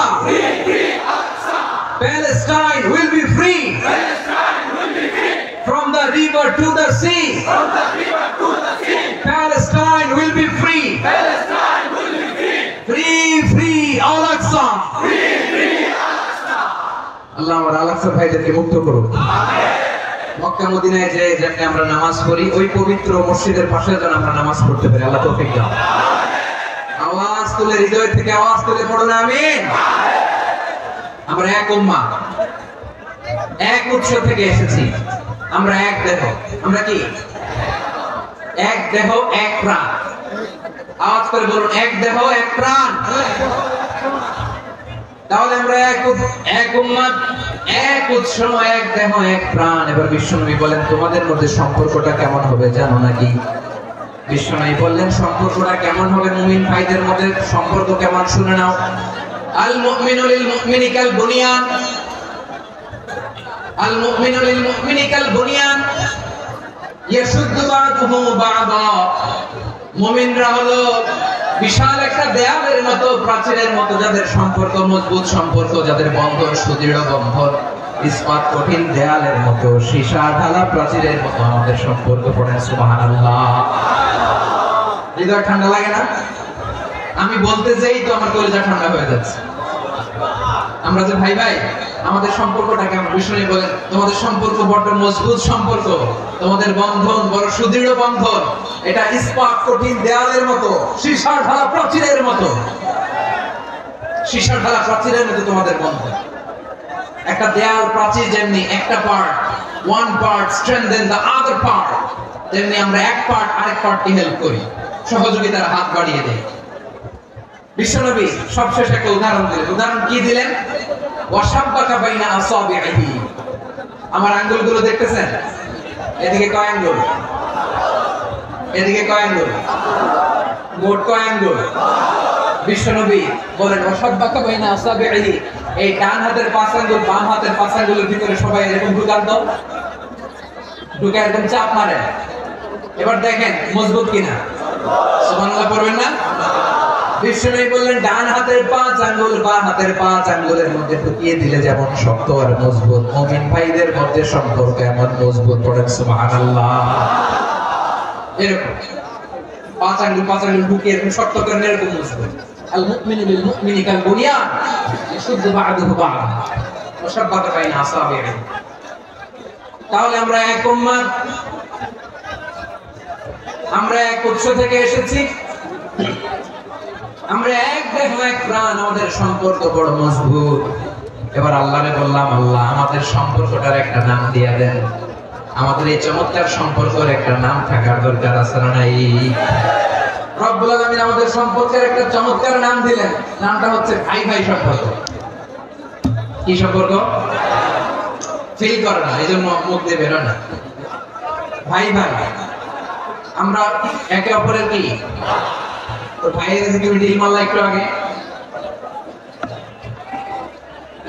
Palestine will be free from the the river to the sea. From the river to the sea. Palestine will be free. Palestine will be free. Free, free, Al-Aqsa. Free, free, Al-Aqsa. আল্লাহ আমার Al Aqsa ভাইদেরকে মুক্ত করুন। মক্কা মদিনায় যে যেখানে আমরা নামাজ পড়ি ওই পবিত্র মসজিদের পাশে যেন আমরা নামাজ পড়তে পারি, আল্লাহ তৌফিক দাও। আওয়াজ তুলে, হৃদয় থেকে আওয়াজ তুলে পড়ুন আমিন। আমরা এক উম্মাহ, এক উৎস থেকে এসেছি, আমরা এক দেহ। আমরা কি? এক দেহ এক প্রাণ। আওয়াজ করে বলুন, এক দেহ এক প্রাণ। তাহলে আমরা এক উম্মাহ, এক উৎস, এক দেহ এক প্রাণ। এবার বিশ্বনবী বলেন তোমাদের মধ্যে সম্পর্কটা কেমন হবে জানো নাকি? বিশ্বনবী বললেন সম্পর্কটা কেমন হবে, মুমিন ভাইদের মধ্যে সম্পর্ক কেমন শুনে নাও। আল মুমিনু লিল মুমিনি কাল বুনিয়ান, আল মুমিনু লিল মুমিনি কাল বুনিয়ান ইয়াশুদ্দু বা'দুহু বা'দা। মুমিনরা হলো বিশাল একটা দেয়ালের মতো, প্রাচীরের মতো, যাদের সম্পর্ক মজবুত সম্পর্ক, যাদের বন্ধন সুদৃঢ় বন্ধন, ইস্পাত কঠিন দেয়ালের মতো, সীসা ঢালা প্রাচীরের মতো আমাদের সম্পর্ক। পড়েন সুবহানাল্লাহ। হৃদয় ঠান্ডা লাগে না? আমি বলতে যাই তো আমার কলিজা ঠান্ডা হয়ে যাচ্ছে। আমরা যে ভাই ভাই, আমাদের সম্পর্কটা কেমন? বিষ্ণু বলেন তোমাদের সম্পর্ক বড় মজবুত সম্পর্ক, তোমাদের বন্ধন বড় সুদৃঢ় বন্ধন। এটা ইস্পাত কঠিন দেয়ালের মতো, সীসা ঢালা প্রাচীরের মতো, সীসা ঢালা প্রাচীরের মতো তোমাদের বন্ধন। একটা দেয়াল প্রাচীর যেমনি একটা part, one part strengthen the other part, তেমনি আমরা এক পার্ট আরেক পার্টকে হেল্প করি, সহযোগিতার হাত বাড়িয়ে দেই। বিশ্বনবী সবশেষে একটা উদাহরণ দিলেন। উদাহরণ কি দিলেন? ওয়াশাব্বাকা বাইনা আসাবিহি। আমার আঙ্গুলগুলো দেখতেছেন? এদিকে কয় আঙ্গুল? এদিকে কয় আঙ্গুল? মোট কয় আঙ্গুল? বিশ্বনবী বলেন ওয়াশাব্বাকা বাইনা আসাবিহি। এই ডান হাতের 5 আঙ্গুল বাম হাতের 5 আঙ্গুলের ভিতরে সবাই এরকম ঢুকান দাও, ঢুকে একদম চাপ মারেন। এবার দেখেন মজবুত কিনা। সুবহানাল্লাহ পড়বেন না? বিশ্বনবী বললেন ডান হাতের 5 আঙ্গুল বাম হাতের 5 আঙ্গুলের মধ্যে ঢুকিয়ে দিলে যেমন শক্ত আর মজবুত, মুমিন ভাইদের মধ্যে সম্পর্ক এমন মজবুত। পড়েন সুবহানাল্লাহ। এরকম 5 আঙ্গুল ঢুকিয়ে এরকম শক্ত করে এরকম মজবুত। আল মুমিনু লিল মুমিনি কাল বুনিয়ান ইয়াশুদ্দু বা'দুহু বা'দা ওয়া শাব্বাকা বাইনা আসাবিহি। তাহলে আমরা এক উম্মাহ, আমরা এক উৎস থেকে এসেছি, আমরা এক দেহ এক প্রাণ, আমাদের সম্পর্ক বড় মজবুত। এবার আল্লাহরে বললাম আল্লাহ আমাদের সম্পর্কটার একটা নাম দিয়ে দেন। আমাদের এই চমৎকার সম্পর্কের একটা নাম থাকার দরকার আছে না নাই? রব্বুল আলামিন আমাদের সম্পর্কের একটা চমৎকার নাম দিলেন। নামটা হচ্ছে ভাই ভাই সম্পর্ক। কি সম্পর্ক? ফিল করে না, এইজন্য মুখ দিয়ে বের হয় না। ভাই ভাই, আমরা একে অপরের কি? তো ভাইয়ের কাছে তুমি ঢিল মারলা একটু আগে,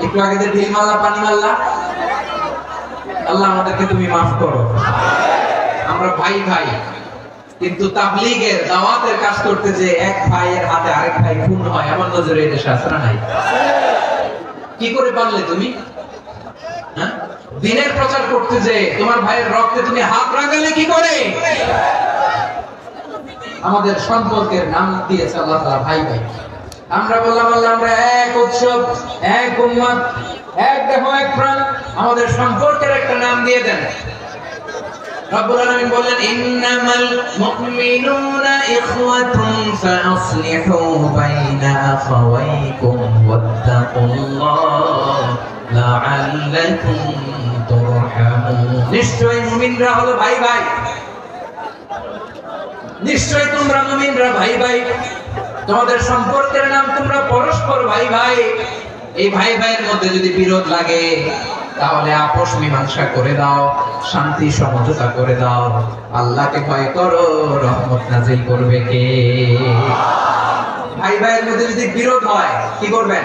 একটু আগে যে ঢিল মারলা, পানি মারলা, আল্লাহ আমাদেরকে তুমি মাফ করো। আমরা ভাই ভাই, কিন্তু তাবলীগের দাওয়াতের কাজ করতে যে এক ভাইয়ের হাতে আরেক ভাই খুন হয়, এমন নজরে এই দেশে আছে না নাই? কি করে পারলে তুমি? হ্যাঁ, দিনের প্রচার করতে যে তোমার ভাইয়ের রক্তে তুমি হাত রাগালে কি করে? আমাদের সম্পর্কের নাম দিয়েছে আল্লাহ তাআলা ভাই ভাই। আমরা বললাম আল্লাহ আমরা এক উৎসব, এক উম্মাহ, এক দেহ এক প্রাণ, আমাদের সম্পর্কের একটা নাম দিয়ে দেন। রব্বুল আলামিন বললেন ইন্নামাল মুমিনুনা ইখওয়াতুন ফাআসলিহু বাইনা আখাওয়াইকুম ওয়াত্তাকুল্লাহ লাআল্লাকুম তুরহামুন। নিশ্চয়ই মুমিনরা হলো ভাই ভাই, নিশ্চয় তোমরা মুমিনরা ভাই ভাই, তোমাদের সম্পর্কের নাম তোমরা পরস্পর ভাই ভাই। এই ভাই ভাইয়ের মধ্যে যদি বিরোধ লাগে তাহলে আপোষ মীমাংসা করে দাও, শান্তি সমঝোতা করে দাও। আল্লাহকে ভয় করো, রহমত নাজিল করবে কে? ভাই ভাইয়ের মধ্যে যদি বিরোধ হয় কি করবেন?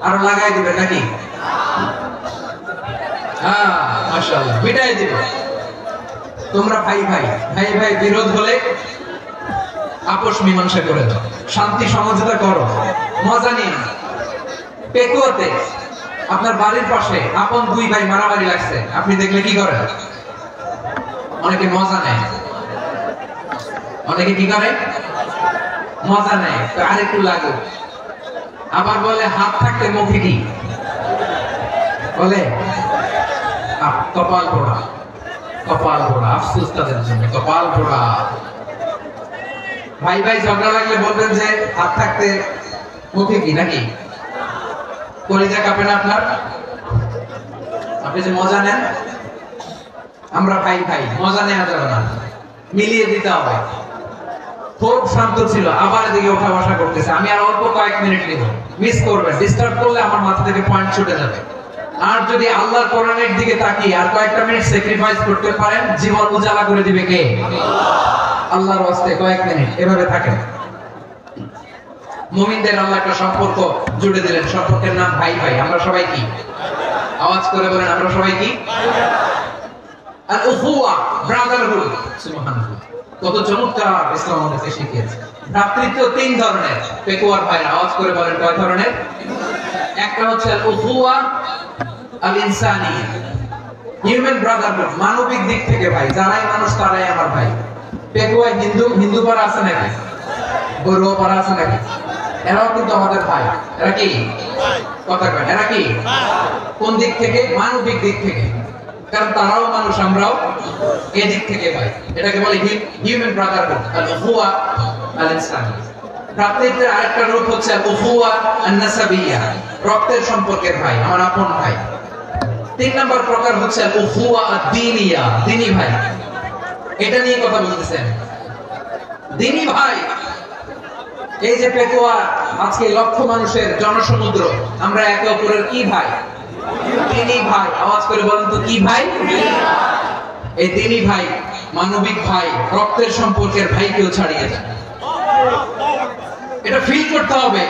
আরো লাগাই দিবেন নাকি? হ্যাঁ মাশাআল্লাহ, মিটাই দিবেন। তোমরা ভাই ভাই, ভাই ভাই বিরোধ হলে আপোষ মীমাংসা করে দাও, শান্তি সমঝোতা করো। মজা নিন। পেকুয়াতে আপনার বাড়ির পাশে আপন দুই ভাই মারামারি লাগছে, আপনি দেখলে কি করেন? অনেকে মজা নেয়, অনেকে কি করে মজা নেয়, আরেকটু লাগুক। আবার বলে হাত থাকতে মুখে কি বলে, কপাল পোড়া, কপাল পোড়া। আফসোস তাদের জন্য, কপাল পোড়া। ভাই ভাই ঝগড়া লাগলে বলবেন যে হাত থাকতে মুখে কি, নাকি কলিজা কাঁপে না আপনার? আপনি যে মজা নেন, আমরা ভাই ভাই, মজা নেওয়া যাবে না, মিলিয়ে দিতে হবে। খুব শান্ত ছিল, আবার এদিকে ওঠা বসা করতেছে। আমি আর অল্প কয়েক মিনিট নিব, মিস করবেন। ডিস্টার্ব করলে আমার মাথা থেকে পয়েন্ট ছুটে যাবে। আর যদি আল্লাহর কোরআনের দিকে তাকিয়ে আর কয়েকটা মিনিট স্যাক্রিফাইস করতে পারেন, জীবন উজালা করে দিবে কে? আল্লাহর ওয়াস্তে কয়েক মিনিট এভাবে থাকেন। মুমিনদের আল্লাহ একটা সম্পর্ক জুড়ে দিলেন, সম্পর্কের নাম ভাই ভাই। আমরা সবাই কি? আওয়াজ করে বলেন, আমরা সবাই কি? আর উখুয়া, ব্রাদারহুড। সুবহানাল্লাহ, কত চমৎকার ইসলাম আমাদেরকে শিখিয়েছে। ভ্রাতৃত্ব তিন ধরনের। পেকুয়ার ভাইরা আওয়াজ করে বলেন, কয় ধরনের? একটা হচ্ছে উখুয়া আল ইনসানি, হিউম্যান ব্রাদারহুড, মানবিক দিক থেকে ভাই, যারাই মানুষ তারাই আমার ভাই। পেকুয়ায় হিন্দু পাড়া আছে নাকি? বড়ুয়া পাড়া আছে নাকি? এরাও কিন্তু আমাদের ভাই। এরা কি কথা কয়? এরা কি কোন দিক থেকে? মানবিক দিক থেকে, কারণ তারাও মানুষ, আমরাও এই দিক থেকে ভাই। এটাকে বলে হিউম্যান ব্রাদারহুড, আল উখুয়া আল ইনসানি। ভ্রাতৃত্বের আরেকটা রূপ হচ্ছে আল উখুয়া আন নাসাবিয়্যা, রক্তের সম্পর্কের ভাই, আমার আপন ভাই। তিন নম্বর প্রকার হচ্ছে আল উখুয়া আদ-দীনিয়া, দ্বীনি ভাই। এটা নিয়ে কথা বলতেছেন, দ্বীনি ভাই। এই যে পেকুয়া, আজকে লক্ষ মানুষের জনসমুদ্র, আমরা একে অপরের কি ভাই? দ্বীনি ভাই। আওয়াজ করে বলেন তো, কি ভাই? এই দ্বীনি ভাই, মানবিক ভাই, রক্তের সম্পর্কের ভাইকেও ছাড়িয়ে যায়। এটা ফিল করতে হবে।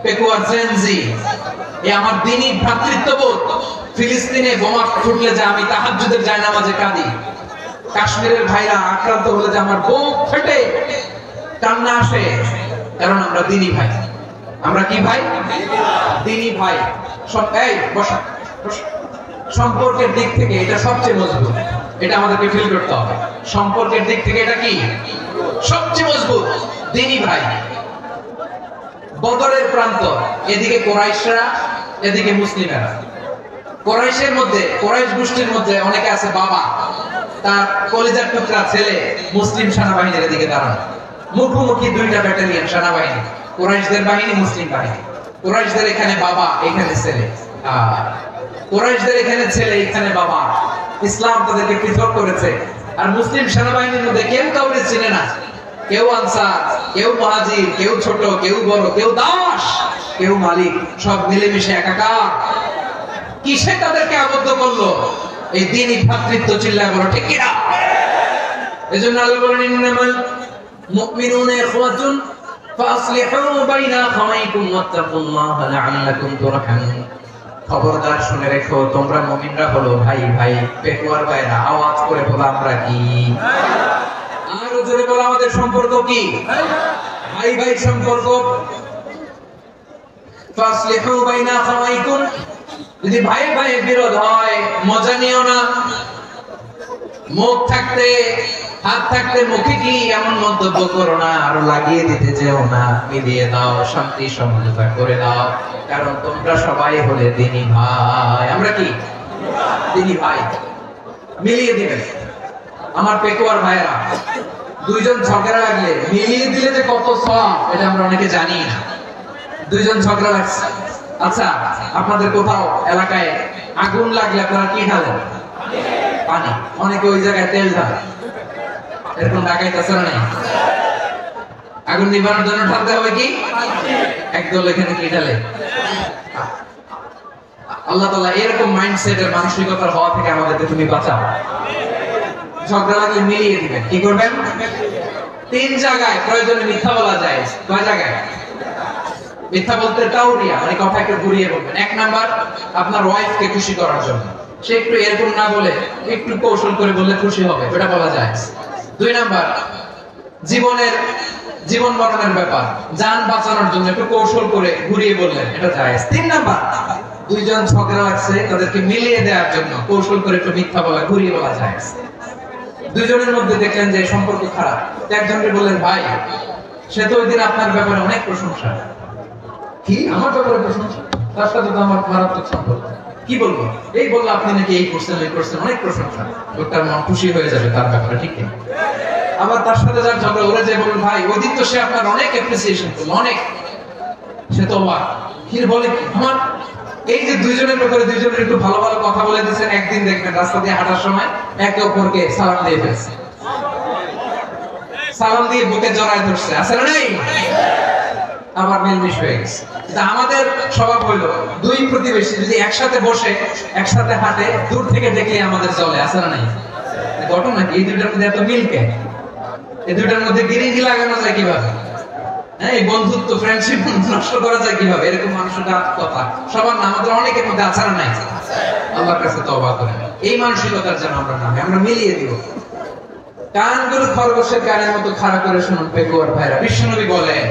পেকুয়ার জেনজি, এই আমার দ্বীনি ভ্রাতৃত্ববোধ। ফিলিস্তিনে বোমা ফুটলে যে আমি তাহাজ্জুদের জায়নামাজে কাঁদি, কাশ্মীরের ভাইরা আক্রান্ত হলে যে আমার বুক ফেটে কান্না আসে, কারণ আমরা দ্বীনি ভাই। আমরা কি ভাই? দ্বীনি ভাই। সম্পর্কের দিক থেকে এটা সবচেয়ে মজবুত, এটা আমাদেরকে ফিল করতে হবে। সম্পর্কের দিক থেকে এটা কি সবচেয়ে মজবুত? দ্বীনি ভাই। বদরের প্রান্ত, এদিকে কুরাইশরা, এদিকে মুসলিমেরা। কুরাইশের মধ্যে, কুরাইশ গোষ্ঠীর মধ্যে অনেকে আছে বাবা, তার কলিজার টুকরা ছেলে মুসলিম সেনাবাহিনীর এদিকে দাঁড়ানো। মুখোমুখি দুইটা ব্যাটালিয়ন সেনাবাহিনী, কুরাইশদের বাহিনী, মুসলিম বাহিনী। কুরাইশদের এখানে বাবা, এখানে ছেলে। কুরাইশদের এখানে ছেলে, এখানে বাবা। ইসলাম তাদেরকে পৃথক করেছে। আর মুসলিম সেনাবাহিনীর মধ্যে কেউ কাউকে চিনে না। কেউ আনসার, কেউ মুহাজির, কেউ ছোট, কেউ বড়, কেউ দাস, কেউ মালিক, সব মিলেমিশে একাকার। কিসে তাদেরকে আবদ্ধ করলো? এই দ্বীনি ভ্রাতৃত্ব। চিল্লায় বলো ঠিক কিনা? এজন্য আল্লাহ বলেন, ইন্নামাল মুমিনুনা ইখওয়াতুন ফাসলিহু বাইনা আখাওয়াইকুম ওয়াত্তাকুল্লাহা লাআল্লাকুম তুরহামুন। খবরদার শুনে রেখো, তোমরা মুমিনরা হলো ভাই ভাই। পেকুয়ার ভাইরা আওয়াজ করে বলো, আমরা কি? আরো জোরে বলো, আমাদের সম্পর্ক কি? ভাই ভাই সম্পর্ক। ফাসলিহু বাইনা আখাওয়াইকুম, যদি ভাই ভাই বিরোধ হয় মজা নিও না। মুখ থাকতে, হাত থাকতে মুখে কি এমন মন্তব্য করো না, আরো লাগিয়ে দিতে যেও না। মিলিয়ে দাও, শান্তি সমঝোতা করে দাও, কারণ তোমরা সবাই হলে দ্বীনি ভাই। আমরা কি? দ্বীনি ভাই। মিলিয়ে দিবেন। আমার পেকুয়ার ভাইরা, দুইজন ঝগড়া লাগলে মিলিয়ে দিলে যে কত সওয়াব, এটা আমরা অনেকে জানি না। দুইজন ঝগড়া লাগছে, আচ্ছা আপনাদের কোথাও এলাকায় আগুন লাগলে আপনারা কি ঢালেন? পানি। অনেকে ওই জায়গায় তেল ঢালে। এরকম ডাকাইতেছে না? আগুন নিবানোর জন্য ঢালতে হবে কি? একদল এখানে কি ঢালে? আল্লাহ তাআলা এরকম মাইন্ডসেটের, মানসিকতার হওয়া থেকে আমাদেরকে তুমি বাঁচাও। ঝগড়া লাগলে মিলিয়ে দিবেন। কি করবেন? তিন জায়গায় প্রয়োজনে মিথ্যা বলা যায়। কয় জায়গায় মিথ্যা বলতে? তাওরিয়া, মানে কথা একটু ঘুরিয়ে বলবেন। এক নাম্বার, আপনার ওয়াইফকে খুশি করার জন্য। সে একটু এরকম না বলে একটু কৌশল করে বললে খুশি হবে, এটা বলা যায়। দুই নাম্বার, জীবন মরণের ব্যাপার, জান বাঁচানোর জন্য একটু কৌশল করে ঘুরিয়ে বললেন, এটা যায়। তিন নাম্বার, দুইজন ঝগড়া লাগছে, তাদেরকে মিলিয়ে দেওয়ার জন্য কৌশল করে একটু মিথ্যা বলা, ঘুরিয়ে বলা যায়। দুইজনের মধ্যে দেখলেন যে সম্পর্ক খারাপ। একজনকে বললেন, ভাই সে তো ওই দিন আপনার ব্যাপারে অনেক প্রশংসা। কি আমার ব্যাপারে প্রশংসা? তার সাথে তো আমার মারাত্মক সম্পর্ক। কি বলবো? এই বললো আপনি নাকি এই করছেন ওই করছেন, অনেক প্রশংসা। লোকটার মন খুশি হয়ে যাবে তার ব্যাপারে, ঠিক না? আবার তার সাথে যার ঝগড়া, ওরা যে বলুন, ভাই ওই দিন তো সে আপনার অনেক অ্যাপ্রিসিয়েশন করলো, অনেক। সে তো কি বলে, আমার এই যে দুইজনের ব্যাপারে দুইজনের একটু ভালো ভালো কথা বলে দিচ্ছেন, একদিন দেখবেন রাস্তা দিয়ে হাঁটার সময় একে অপরকে সালাম দিয়ে ফেলছে, সালাম দিয়ে বুকে জড়ায় ধরছে, আছে না নাই? আবার মিলমিশ হয়ে গেছে। আমাদের স্বভাব হইলো দুই প্রতিবেশী যদি একসাথে বসে একসাথে হাঁটে, দূর থেকে দেখলে আমাদের চলে, আছে না নাই? ঘটনা কি? এই দুইটার মধ্যে এত মিল কেন? এই দুইটার মধ্যে গিরিগি লাগানো যায় কিভাবে? এই বন্ধুত্ব, ফ্রেন্ডশিপ নষ্ট করা যায় কিভাবে? এরকম মানুষটা কথা সবার না, আমাদের অনেকের মধ্যে আছে না নাই? আল্লাহর কাছে তওবা করেন, এই মানসিকতার যেন আমরা না, আমরা মিলিয়ে দিব। কানগুলো খরগোশের কানের মতো খাড়া করে শুনুন পেকুয়ার ভাইরা। বিশ্বনবী বলেন,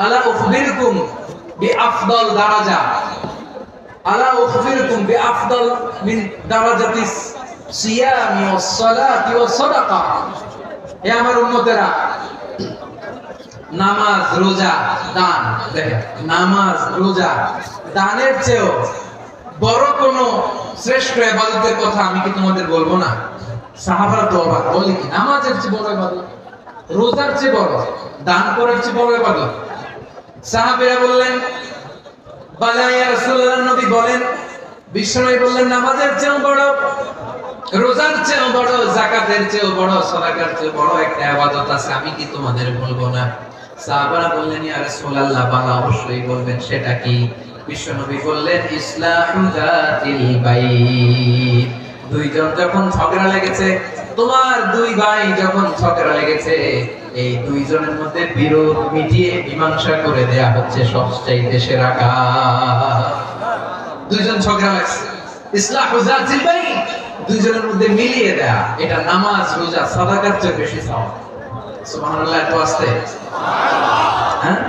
আলা উখবিরকুম বিআফদাল দারাজা, আলা উখবিরকুম বিআফদাল মিন দারাজাতিস সিয়ামি ওয়াস সালাতি ওয়াস সাদাকা। হে আমার উম্মতেরা, নামাজ, রোজা, দান, দেখেন নামাজ, রোজা, দানের চেয়েও বড় কোন শ্রেষ্ঠ ইবাদতের কথা আমি কি তোমাদের বলবো না? সাহাবারা তো অবাক, বলে কি নামাজের চেয়ে বড় ইবাদত, রোজার চেয়ে বড়, দান করার চেয়ে বড় ইবাদত? সাহাবীরা বললেন, বালা ইয়া রাসূলুল্লাহ, নবী বলেন। বিশ্বনবী বললেন, নামাজের চেয়েও বড়, রোজার চেয়েও বড়, যাকাতের চেয়েও বড়, সাদাকার চেয়েও বড় একটা ইবাদত আছে, আমি কি তোমাদের বলবো না? সাহাবারা বললেন, ইয়া রাসূলুল্লাহ, বালা অবশ্যই বলবেন, সেটা কি? বিশ্বনবী বললেন, ইসলাহু যাতিল বাইন। দুইজন যখন ঝগড়া লেগেছে, তোমার দুই ভাই যখন ঝগড়া লেগেছে, এই দুইজনের মধ্যে বিরোধ মিটিয়ে মীমাংসা করে দেয়া হচ্ছে সবচাইতে সেরা কাজ। দুইজন ঝগড়া লাগছে, ইসলাহু যাতিল বাইন, দুইজনের মধ্যে মিলিয়ে দেয়া, এটা নামাজ, রোজা, সাদাকার চেয়ে বেশি সওয়াব। সুবহানাল্লাহ, একটু আস্তে। হ্যাঁ,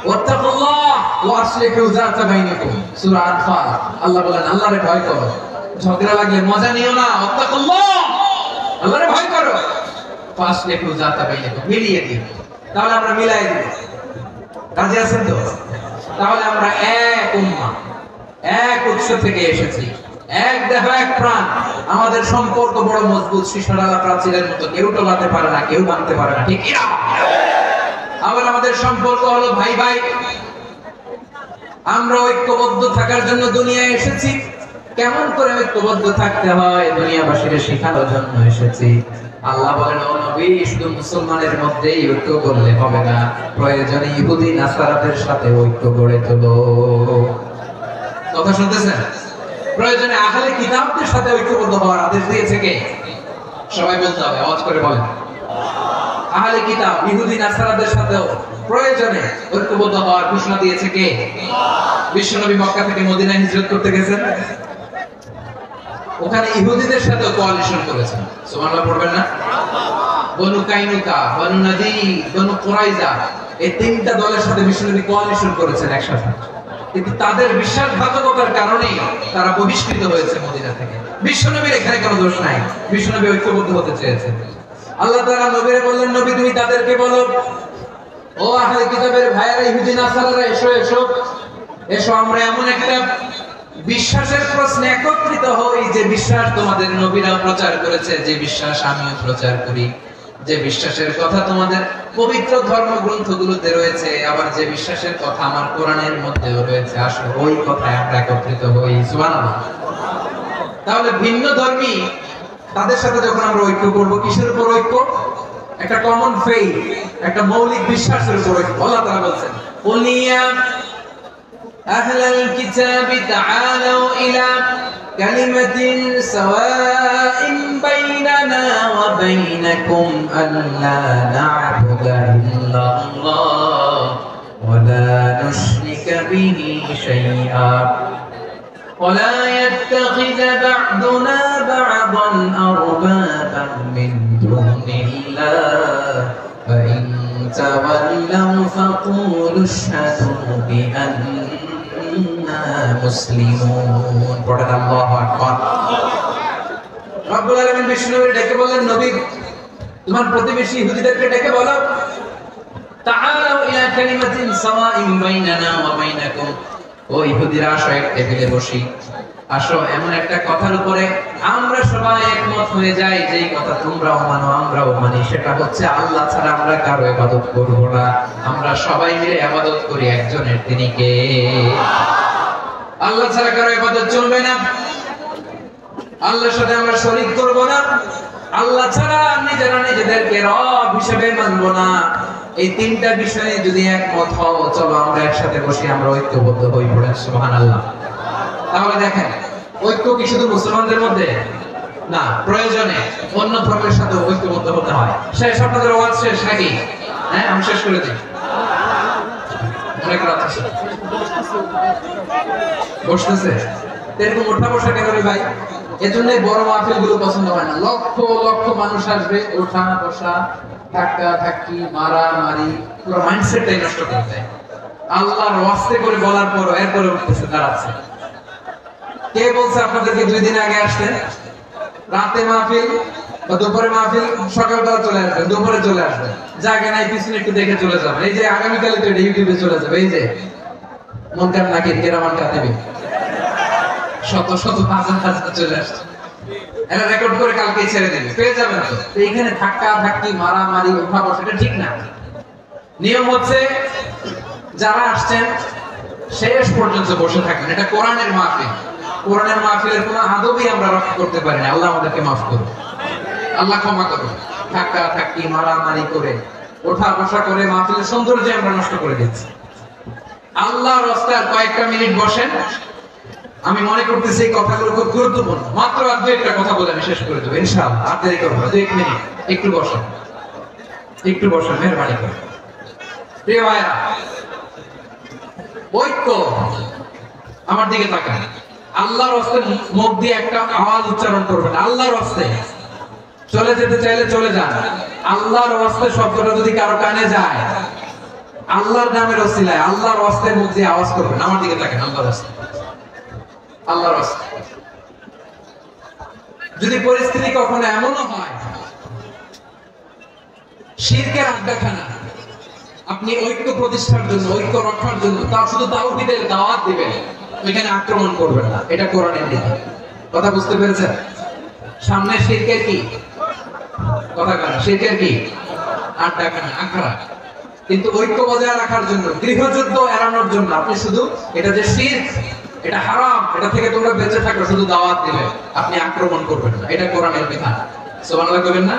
ওয়াত্তাকুল্লাহ ওয়া আসলিহু যাতা বাইনাকুম, সূরা আনফাল। আল্লাহ বলেন, আল্লাহরে ভয় করো, ঝগড়া লাগলে মজা নিও না, ওয়াত্তাকুল্লাহ, আল্লাহরে ভয় করো, ফাসলিহু যাতা বাইনাকুম, মিলিয়ে দিও। তাহলে আমরা মিলাই দিব, রাজি আছেন তো? তাহলে আমরা এক উম্মাহ, এক উৎস থেকে এসেছি, এক দেহ এক প্রাণ, আমাদের সম্পর্ক বড় মজবুত, শিশারালা প্রাচীরের মতো, কেউ টলাতে পারে না, কেউ ভাঙতে পারে না, ঠিক না? আবার আমাদের সম্পর্ক হলো ভাই ভাই, আমরা ঐক্যবদ্ধ থাকার জন্য দুনিয়ায় এসেছি। কেমন করে ঐক্যবদ্ধ থাকতে হয় দুনিয়াবাসীকে শেখানোর জন্য এসেছি। আল্লাহ বলেন, ও নবী, শুধু মুসলমানের মধ্যেই ঐক্য করলে হবে না, প্রয়োজনে ইহুদি নাসারাদের সাথে ঐক্য গড়ে তোলো। কথা শুনতেছেন? প্রয়োজনে আহলে কিতাবদের সাথে ঐক্যবদ্ধ হওয়ার আদেশ দিয়েছে কে? সবাই বলতে হবে, আওয়াজ করে বলেন। আহলে কিতাব, ইহুদি নাসারাদের সাথেও প্রয়োজনে ঐক্যবদ্ধ হওয়ার ঘোষণা দিয়েছে কে? বিশ্বনবী মক্কা থেকে মদিনায় হিজরত করতে গেছেন, ওখানে ইহুদিদের সাথে কোয়ালিশন করেছেন। সুবহানাল্লাহ পড়বেন না? বনু কাইনুকা, বনু নাদির, বনু কুরাইজা, এই তিনটা দলের সাথে বিশ্বনবী কোয়ালিশন করেছেন একসাথে। কিন্তু তাদের বিশ্বাসঘাতকতার কারণেই তারা বহিষ্কৃত হয়েছে মদিনা থেকে। বিশ্বনবীর এখানে কোনো দোষ নাই, বিশ্বনবী ঐক্যবদ্ধ হতে চেয়েছেন। আল্লাহ তাআলা নবীরে বললেন, নবী তুমি তাদেরকে বলো, ও আহলে কিতাবের ভাইয়েরা, ইহুদি নাসারারা, এসো এসো এসো, আমরা এমন একটা বিশ্বাসের প্রশ্নে একত্রিত হই যে বিশ্বাস তোমাদের নবীরাও প্রচার করেছে, যে বিশ্বাস আমিও প্রচার করি, যে বিশ্বাসের কথা তোমাদের পবিত্র ধর্মগ্রন্থগুলোতে রয়েছে, আবার যে বিশ্বাসের কথা আমার কোরআনের মধ্যেও রয়েছে, আসলে ওই কথায় আমরা একত্রিত হই। সুবহানাল্লাহ। তাহলে ভিন্ন ধর্মী তাদের সাথে যখন আমরা ঐক্য করব, কিসের উপর ঐক্য? একটা কমন ফেইথ, একটা মৌলিক বিশ্বাসের উপর ঐক্য। আল্লাহ তাআলা বলেন, কুলিয়া আহলাল কিতাবি তাআলাউ ইলা কালিমাতিন সাওয়াইন বাইনানা ওয়া বাইনাকুম আল্লা না'বুদা ইল্লাল্লাহ ওয়া লা নুশরিকা বিহি শাইআ ولا يتخذ بعضنا بعضا أربابا من دون الله فإن تولوا فقولوا اشهدوا بأننا مسلمون. الله أكبر. রব্বুল আলামিন বিষ্ণুকে ডেকে বললেন, নবী তোমার প্রতিবেশী ইহুদিদেরকে ডেকে বলো, তাআলাউ ইলা কালিমাতিন সাওয়াইন বাইনানা ওয়া বাইনাকুম। ও ইহুদিরা, আসো এক টেবিলে বসি, আসো এমন একটা কথার উপরে আমরা সবাই একমত হয়ে যাই, যেই কথা তোমরাও মানো আমরাও মানি, সেটা হচ্ছে আল্লাহ ছাড়া আমরা কারো ইবাদত করব না। আমরা সবাই মিলে ইবাদত করি একজনের, তিনি কে? আল্লাহ ছাড়া কারো ইবাদত চলবে না, আল্লাহর সাথে আমরা শরীক করব না, আল্লাহ ছাড়া নিজেরা নিজেদেরকে রব হিসেবে মানব না। এই তিনটা বিষয়ে যদি একমত হও, চলো আমরা একসাথে বসে আমরা ঐক্যবদ্ধ হই, পড়েন সুবহানাল্লাহ। তাহলে দেখেন, ঐক্য কি শুধু মুসলমানদের মধ্যে না, প্রয়োজনে অন্য ধর্মের সাথে ঐক্যবদ্ধ হতে হয়। শেষ, আপনাদের ওয়াজ শেষ নাকি? হ্যাঁ, আমি শেষ করে দিই। অনেক রাত আছে, বসতেছে এরকম ওঠা বসা কেন রে ভাই? এজন্য বড় মাহফিল গুলো পছন্দ হয় না। লক্ষ লক্ষ মানুষ আসবে, ওঠা বসা, ধাক্কা ধাক্কি, মারামারি, পুরো মাইন্ডসেটটাই নষ্ট করে দেয়। আল্লাহর ওয়াস্তে করে বলার পর এরপরে উঠতেছে, দাঁড়াচ্ছে। কে বলছে আপনাদেরকে 2 দিন আগে আসতেন? রাতে মাহফিল বা দুপুরে মাহফিল, সকালবেলা চলে আসবেন, দুপুরে চলে আসবেন, জায়গা নাই পিছনে একটু দেখে চলে যাবেন। এই যে আগামীকালে তো ইউটিউবে চলে যাবে, এই যে মনকার নাকি কেরামান কাতিবি শত শত হাজার হাজার চলে আসছে, এরা রেকর্ড করে কালকে ছেড়ে দেবে, পেয়ে যাবেন। তো এইখানে ধাক্কা ধাক্কি, মারামারি, উঠা বসা, এটা ঠিক না। নিয়ম হচ্ছে যারা আসছেন শেষ পর্যন্ত বসে থাকবেন। এটা কোরআনের মাহফিল, কোরআনের মাহফিলের কোনো আদবই আমরা রক্ষা করতে পারি না। আল্লাহ আমাদেরকে মাফ করুন, আল্লাহ ক্ষমা করুন। ধাক্কা ধাক্কি, মারামারি করে, ওঠা বসা করে মাহফিলের সৌন্দর্য আমরা নষ্ট করে দিচ্ছি। আল্লাহর রাস্তায় কয়েকটা মিনিট বসেন। আমি মনে করতেছি এই কথাগুলো খুব গুরুত্বপূর্ণ। মাত্র আর 2-1টা কথা বলে আমি শেষ করে দেবো ইনশাআল্লাহ। আর দেরি করবো না, 2-1 মিনিট। একটু বসেন, একটু বসেন, মেহরবানি করে। প্রিয় ভাইরা, ঐক্য, আমার দিকে তাকান। আল্লাহর রাস্তায় মুখ দিয়ে একটা আওয়াজ উচ্চারণ করবেন, আল্লাহর রাস্তায়। চলে যেতে চাইলে চলে যান। আল্লাহর রাস্তায় শব্দটা যদি কারো কানে যায়, আল্লাহর নামের ওসিলায় আল্লাহর রাস্তায় মুখ দিয়ে আওয়াজ করবেন। আমার দিকে তাকান, আল্লাহর রাস্তায়, আল্লাহর রাস্তায়। যদি পরিস্থিতি কখনো এমনও হয় শিরকের আড্ডাখানা, আপনি ঐক্য প্রতিষ্ঠার জন্য, ঐক্য রক্ষার জন্য তা শুধু তাওহীদের দাওয়াত দিবেন, ওইখানে আক্রমণ করবেন না। এটা কোরআনের নীতি। কথা বুঝতে পেরেছেন? সামনে শিরকের কি কথা কানা, শিরকের কি আড্ডাখানা, আখড়া। কিন্তু ঐক্য বজায় রাখার জন্য, গৃহযুদ্ধ এড়ানোর জন্য আপনি শুধু এটা যে শিরক, এটা হারাম, এটা থেকে তোমরা বেঁচে থাকো, শুধু দাওয়াত দিবেন, আপনি আক্রমণ করবেন না। এটা কোরআনের বিধান। সুবহানাল্লাহ কইবেন না?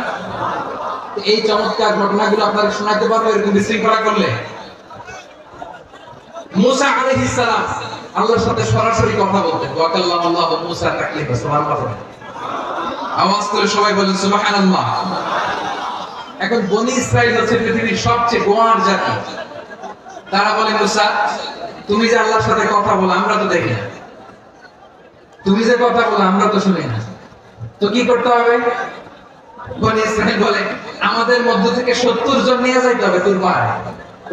এই চমৎকার ঘটনাগুলো আপনাদের শোনাতে পারবো এরকম বিশৃঙ্খলা করলে। মুসা আলাইহিস সালাম আল্লাহর সাথে সরাসরি কথা বলতেন। ওয়া কাল্লামাল্লাহু মুসা তাকলিমা। সুবহানাল্লাহ, আওয়াজ করে সবাই বলেন সুবহানাল্লাহ। এখন বনি ইসরাইল হচ্ছে পৃথিবীর সবচেয়ে গোয়ার জাতি। তারা বলে, মুসা তুমি যে আল্লাহর সাথে কথা বলো আমরা তো দেখি না, তুমি যে কথা বলো আমরা তো শুনি না, তো কি করতে হবে? বনি ইসরাইল বলে, আমাদের মধ্য থেকে 70 জন নিয়ে যাইতে হবে তোর পাহাড়ে।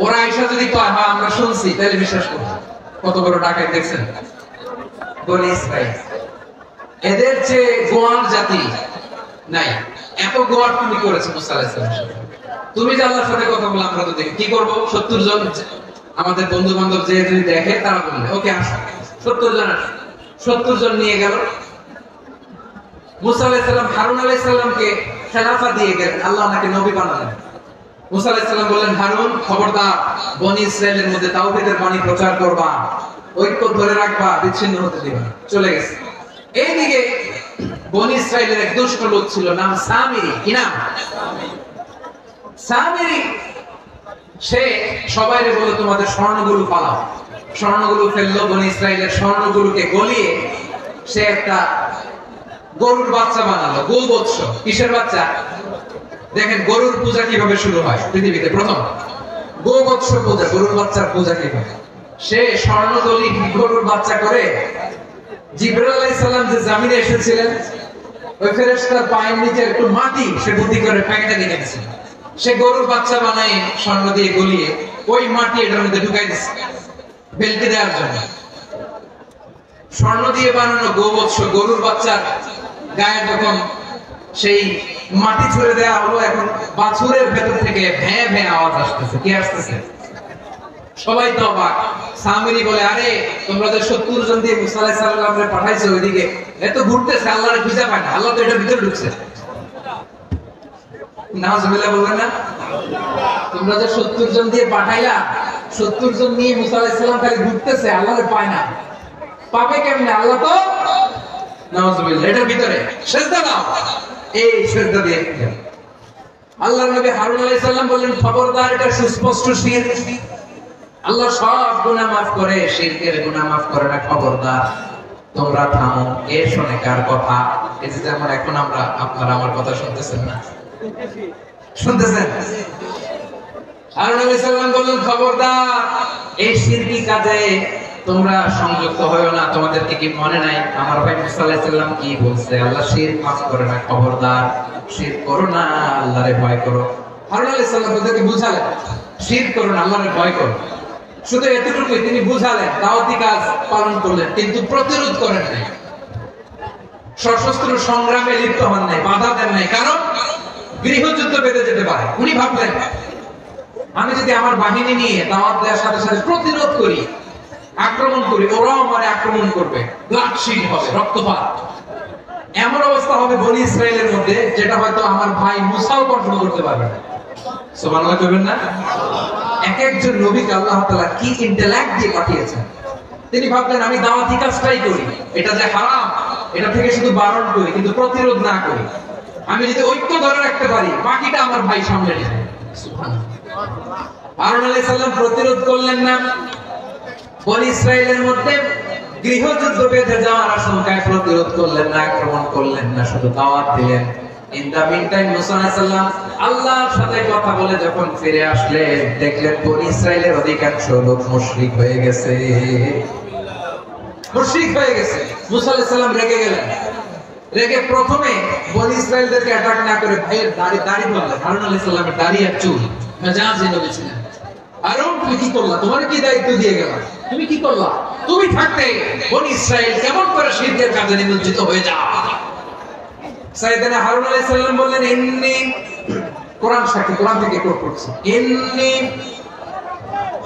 ওরা আয়েশা যদি কয় হ্যাঁ আমরা শুনছি, তাহলে বিশ্বাস করব। কত বড় ডাকাত দেখছেন বনি ইসরাইল। এদের যে গোয়ার জাতি নাই, এত গোয়ার তুমি করেছো মুসা আলাইহিস সালাম। তুমি যে আল্লাহর সাথে কথা বলো আমরা তো দেখি, কি করব? 70 জন আমাদের বন্ধু বান্ধব যে যদি দেখে, তারা বলবে ওকে আসো, 70 জন আসো। 70 জন নিয়ে গেল। মুসা আলাইহিস সালাম হারুন আলাইহিস সালামকে খেলাফা দিয়ে গেলেন, আল্লাহ ওনাকে নবী বানালেন। মুসা আলাইহিস সালাম বললেন, হারুন খবরদার, বনি ইসরাইলের মধ্যে তাওহীদের বাণী প্রচার করবা, ঐক্য ধরে রাখবা, বিচ্ছিন্ন হতে দিবা না। চলে গেছে। এইদিকে বনি ইসরাইলের এক দুষ্ট লোক ছিল, নাম সামিরি। কি নাম? সামিরি। সে সবাইরে বলে তোমাদের স্বর্ণগুলো পালাও। স্বর্ণগুলো ফেললো, বনি ইসরাইলের স্বর্ণগুলোকে গলিয়ে সে একটা গরুর বাচ্চা বানালো। গোবৎস। কিসের বাচ্চা? দেখেন গরুর পূজা কিভাবে শুরু হয় পৃথিবীতে প্রথম। গোবৎস পূজা, গরুর বাচ্চার পূজা কিভাবে? সে স্বর্ণদলি গরুর বাচ্চা করে জিবরাইল আলাইহিস সালাম যে জমিনে এসেছিলেন, ওই ফেরেশতার পায়ের নিচে একটু মাটি সে বুদ্ধি করে প্যাকেটে নিয়ে গেছে। সে গরুর বাচ্চা বানায় স্বর্ণ দিয়ে গলিয়ে ওই মাটি এটার মধ্যে ঢুকাই দিচ্ছে বেলকে দেওয়ার জন্য। স্বর্ণ দিয়ে বানানো গোবৎস গরুর বাচ্চার গায়ে যখন সেই মাটি ছুঁড়ে দেওয়া হলো, এখন বাছুরের ভেতর থেকে ভ্যাঁ ভ্যাঁ আওয়াজ আসতেছে। কি আসতেছে? সবাই তো অবাক। সামিরি বলে, আরে তোমরা যে 70 জন দিয়ে মুসা আলাইহিস সালামকে পাঠাইছো ওইদিকে, এত ঘুরতেছে, আল্লাহর খুঁজে পায় না, আল্লাহ তো এটা ভিতরে ঢুকছে। নাউজুবিল্লাহ বলবেন না? তোমরা যে 70 জন দিয়ে পাঠাইলা, 70 জন নিয়ে মুসা আলাইহিস সালাম খালি ঘুরতেছে, আল্লাহরে পায় না। পাবে কেমনে? আল্লাহ তো নাউজুবিল্লাহ এটার ভিতরে। সিজদা দাও। এই সিজদা দিয়ে আল্লাহর নবী হারুন আলাইহিস সালাম বললেন, খবরদার, এটা সুস্পষ্ট শিরক। আল্লাহ সব গুনাহ maaf করে, শিরকের গুনাহ maaf করে না, খবরদার তোমরা থামো। কে শুনে কার কথা? এই যে যেমন এখন আপনারা আমার কথা শুনতেছেন না, শুনতেছেন? হারুন আলাইহিস সালাম বললেন, খবরদার, এই শিরকি কাজে তোমরা সংযুক্ত হয়ো না। তোমাদেরকে কি মনে নাই আমার ভাই মুসা আলাইহিস সালাম কি বলছে? আল্লাহ শিরক maaf করে না, খবরদার শিরক করো না, আল্লাহরে ভয় করো। হারুন আলাইহিস সালাম ওদেরকে বুঝালেন, শিরক করো না, আল্লাহরে ভয় করো। শুধু এতটুকুই তিনি বুঝালেন, দাওয়াতি কাজ পালন করলেন, কিন্তু প্রতিরোধ করেন নাই, সশস্ত্র সংগ্রামে লিপ্ত হন নাই, বাধা দেন নাই। কারণ গৃহযুদ্ধ বেঁধে যেতে পারে। উনি ভাবলেন, আমি যদি আমার বাহিনী নিয়ে দাওয়াত দেওয়ার সাথে সাথে প্রতিরোধ করি, আক্রমণ করি, ওরাও আমারে আক্রমণ করবে, ব্লাডশিট হবে, রক্তপাত। এমন অবস্থা হবে বনি ইসরায়েলের মধ্যে, যেটা হয়তো আমার ভাই মুসাও কন্ট্রোল করতে পারবে না। সুবহানাল্লাহ কইবেন না? এক একজন নবীকে আল্লাহ তাআলা কি ইন্টেলেক্ট দিয়ে পাঠিয়েছেন। তিনি ভাবলেন, আমি দাওয়াতি কাজটাই করি, এটা যে হারাম এটা থেকে শুধু বারণ করি, কিন্তু প্রতিরোধ না করি। আমি যদি ঐক্য ধরে রাখতে পারি, বাকিটা আমার ভাই সামলে নেবে। সুবহানাল্লাহ। হারুন আলাইহিস সালাম প্রতিরোধ করলেন না। বনি ইসরায়েলের মধ্যে গৃহযুদ্ধ বেঁধে যাওয়ার আশঙ্কায় প্রতিরোধ করলেন না, আক্রমণ করলেন না, শুধু দাওয়াত দিলেন। ইন দা মিন টাইম মুসা আলাইহিস সালাম আল্লাহর সাথে কথা বলে যখন ফিরে আসলেন, দেখলেন বনি ইসরায়েলের অধিকাংশ লোক মুশরিক হয়ে গেছে। মুশরিক হয়ে গেছে। মুসা আলাইহিস সালাম রেগে গেলেন। রেগে প্রথমে বনি ইসরায়েলদেরকে অ্যাটাক না করে ভাইয়ের দাড়ি ধরলেন। হারুন আলাইহিস সালামের দাড়ি আর চুল মেজাজে নবী ছিলেন। হারুন, তুমি কি করলা? তোমার কি দায়িত্ব দিয়ে গেলাম? তুমি কি করলা? তুমি থাকতে বনি ইসরায়েল কেমন করে শিরকের কাজে নিমজ্জিত হয়ে যায়? সাইয়েদনা হারুন আলাইহিস সালাম বললেন, ইন্নী, কোরআন সাক্ষী, কোরআন থেকে কোট করছি, ইন্নী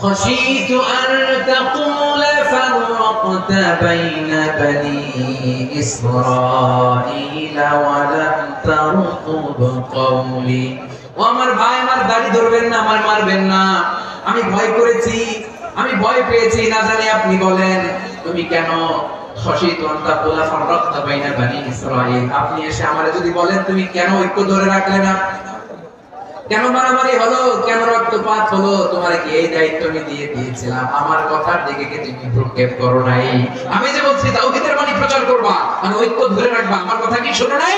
খাশিতু আন তাকুলা ফাররাকতা বাইনা বানি ইসরাঈলা ওয়া লাম তারকুব কওলি। ও আমার ভাই, আমার দাড়ি ধরবেন না, আমার মারবেন না। আমি ভয় করেছি, আমি ভয় পেয়েছি, না জানি আপনি বলেন তুমি কেন খাশিতু আন তাকুলা ফাররাকতা বাইনা বানি ইসরাঈল, আপনি এসে আমারে যদি বলেন তুমি কেন ঐক্য ধরে রাখলে না, কেন মারামারি হলো, কেন রক্তপাত হলো, তোমার কি এই দায়িত্ব আমি দিয়ে দিয়েছিলাম? আমার কথার দিকে কি তুমি ভ্রুক্ষেপ করো নাই? আমি যে বলছি তাওহীদের বাণী প্রচার করবা, মানে ঐক্য ধরে রাখবা, আমার কথা কি শোনো নাই?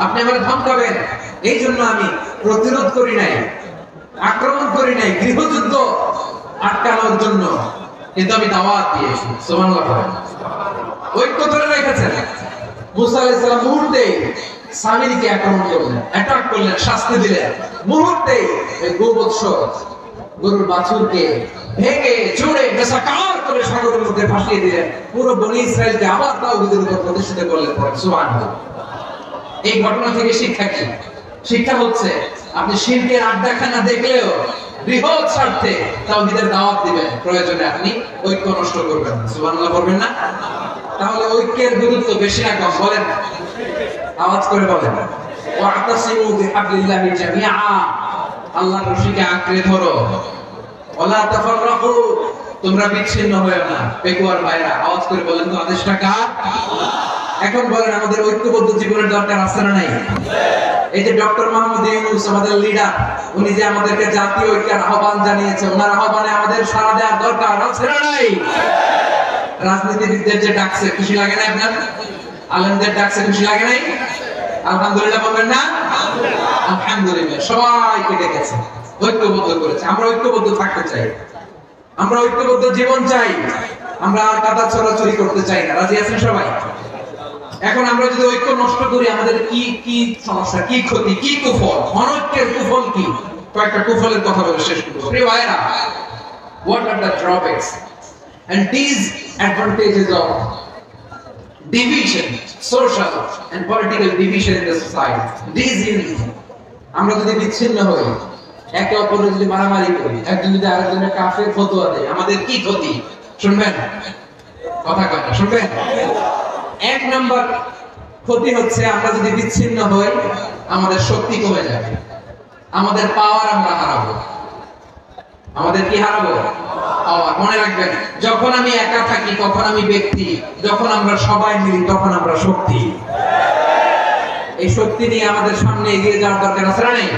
আপনি আমাকে ধমকাবেন, এই জন্য আমি প্রতিরোধ করি নাই, আক্রমণ করি নাই, গৃহযুদ্ধ আটকানোর জন্য, কিন্তু আমি দাওয়াত দিয়েছি। সুবহানাল্লাহ। ঐক্য ধরে রেখেছেন। মুসা আলাইহিস সালাম মুহূর্তেই সামিরীকে আক্রমণ করলেন, অ্যাটাক করলেন, শাস্তি দিলেন। মুহূর্তেই এই গোবৎস গরুর বাছুরকে ভেঙে চুড়ে মেসাকার করে সাগরের মধ্যে ভাসিয়ে দিলেন। পুরো বনি ইসরায়েলকে আবার তাওহীদের উপর প্রতিষ্ঠিত করলেন। সুবহানাল্লাহ। এই ঘটনা থেকে শিক্ষা কি? শিক্ষা হচ্ছে, আপনি শিরকের আড্ডাখানা দেখলেও বৃহৎ স্বার্থে তাওহীদের দাওয়াত দিবেন, প্রয়োজনে আপনি ঐক্য নষ্ট করবেন না। সুবহানাল্লাহ করবেন না? তাহলে ঐক্যের গুরুত্ব বেশি না কম? বলেন, আওয়াজ করে বলেন। ওয়াতাসিমু বিহাবলিল্লাহি জামিআ, আল্লাহর রশিকে আঁকড়ে ধরো। ওয়ালা তাফাররাকু, তোমরা বিচ্ছিন্ন হয়ো না। পেকুয়ার ভাইরা আওয়াজ করে বলেন তো, আদেশটা কার? এখন বলেন, আমাদের ঐক্যবদ্ধ জীবনের দরকার আছে না নাই? এই যে ডক্টর মোহাম্মদ ইউনূস আমাদের লিডার, উনি যে আমাদেরকে জাতীয় ঐক্যের আহ্বান জানিয়েছে, ওনার আহ্বানে আমাদের সাড়া দেওয়ার দরকার আছে না নাই? রাজনীতিবিদদের যে ডাকছে, খুশি লাগে না আপনার? আলেমদের ডাকছে, খুশি লাগে নাই? আলহামদুলিল্লাহ বলবেন না? আলহামদুলিল্লাহ। সবাইকে ডেকেছে, ঐক্যবদ্ধ করেছে। আমরা ঐক্যবদ্ধ থাকতে চাই, আমরা ঐক্যবদ্ধ জীবন চাই, আমরা আর কাদা ছড়াছড়ি করতে চাই না। রাজি আছেন সবাই? এখন আমরা যদি ঐক্য নষ্ট করি, আমাদের কি কি সমস্যা, কি ক্ষতি, কি কুফল? অনৈক্যের কুফল কি? কয়েকটা কুফলের কথা বলে শেষ করব। প্রিয় ভাইরা, what are the drawbacks and disadvantages of division, social and political division in the society, disunity. আমরা যদি বিচ্ছিন্ন হই, একে অপরের যদি মারামারি করি, একজন যদি আরেকজনের কাফের ফতোয়া দেয়, আমাদের কি ক্ষতি? শুনবেন? কথা কয় না, শুনবেন? এক নাম্বার ক্ষতি হচ্ছে আমরা যদি বিচ্ছিন্ন হই, আমাদের শক্তি কমে যাবে, আমাদের পাওয়ার আমরা হারাবো। আমাদের কি হারাবো? পাওয়ার। মনে রাখবেন, যখন আমি একা থাকি তখন আমি ব্যক্তি, যখন আমরা সবাই মিলি তখন আমরা শক্তি। এই শক্তি নিয়ে আমাদের সামনে এগিয়ে যাওয়ার দরকার আছে না নেই?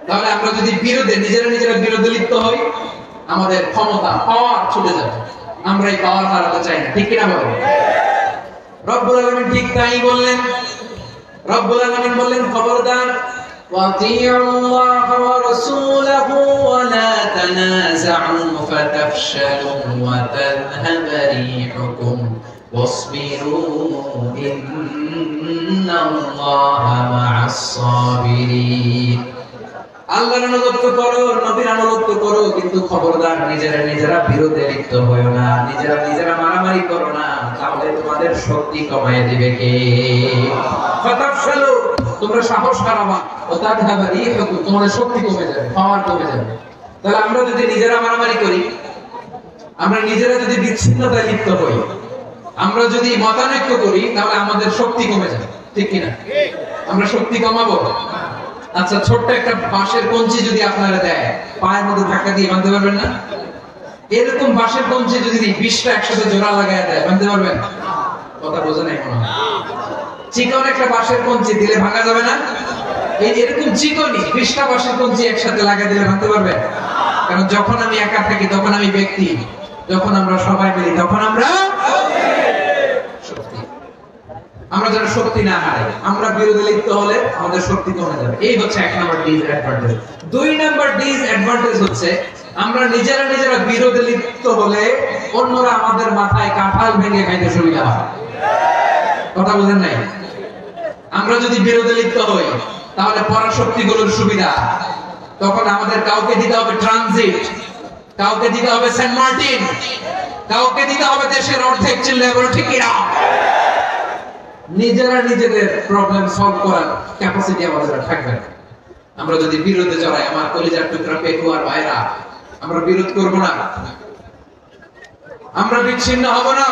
তাহলে আমরা যদি নিজেরা বিরোধে লিপ্ত হই, আমাদের ক্ষমতা পাওয়ার ছুটে যাবে, আমরা এই পাওয়ার হারাতে চাই না, ঠিক কিনা বলো? রব্বুল আলামিন ঠিক তাই বললেন। রব্বুল আলামিন বললেন, খবরদার وَأَطِيعُوا اللَّهَ وَرَسُولَهُ وَلَا تَنَازَعُوا فَتَفْشَلُوا وَتَذْهَبَ رِيحُكُمْ وَاصْبِرُوا إِنَّ اللَّهَ مَعَ الصَّابِرِينَ। আল্লাহর আনুগত্য করো, নবীর আনুগত্য করো, কিন্তু খবরদার নিজেরা বিরোধে লিপ্ত হয়ো না, নিজেরা মারামারি করো না, তাহলে তোমাদের শক্তি কমায় দিবে কে? ফাতাফশালু, তোমরা সাহস হারাবা, ওয়াতাযহাবা রিহুকুম, তোমাদের শক্তি কমে যাবে, পাওয়ার কমে যাবে। তাহলে আমরা যদি নিজেরা মারামারি করি, আমরা নিজেরা যদি বিচ্ছিন্নতায় লিপ্ত হই, আমরা যদি মতানৈক্য করি, তাহলে আমাদের শক্তি কমে যাবে, ঠিক কিনা? আমরা শক্তি কমাবো। আচ্ছা, ছোট্ট একটা বাঁশের কঞ্চি যদি আপনারা দেয়, পায়ের মধ্যে ধাক্কা দিয়ে বাঁধতে পারবেন না? এরকম বাঁশের কঞ্চি যদি 20টা একসাথে জোড়া লাগায় দেয়, বাঁধতে পারবেন? কথা বোঝে নাই মনে হয়। চিকন একটা বাঁশের কঞ্চি দিলে ভাঙা যাবে না? এরকম চিকনই 20টা বাঁশের কঞ্চি একসাথে লাগায় দিলে ভাঙতে পারবেন? কারণ যখন আমি একা থাকি তখন আমি ব্যক্তি, যখন আমরা সবাই মিলি তখন আমরা শক্তি। আমরা যেন শক্তি না হারাই, আমরা বিরোধে লিপ্ত হলে আমাদের শক্তি কমে যাবে। এই হচ্ছে এক নাম্বার ডিসঅ্যাডভান্টেজ। দুই নাম্বার ডিসঅ্যাডভান্টেজ হচ্ছে আমরা নিজেরা বিরোধে লিপ্ত হলে অন্যরা আমাদের মাথায় কাঁঠাল ভেঙে খাইতে সুবিধা হয়। কথা বুঝেন নাই? আমরা যদি বিরোধে লিপ্ত হই, তাহলে পরাশক্তিগুলোর সুবিধা, তখন আমাদের কাউকে দিতে হবে ট্রানজিট, কাউকে দিতে হবে সেন্ট মার্টিন, কাউকে দিতে হবে দেশের অর্ধেক চিল্লায় বলো ঠিক কিনা? নিজেদের প্রবলেম সলভ করার ক্যাপাসিটি আমাদের থাকবে না। আমরা যদি বিরোধে জড়াই, আমার কলিজার টুকরা পেকুয়ার ভাইরা, আমরা বিরোধ করব না, আমরা বিচ্ছিন্ন হব না।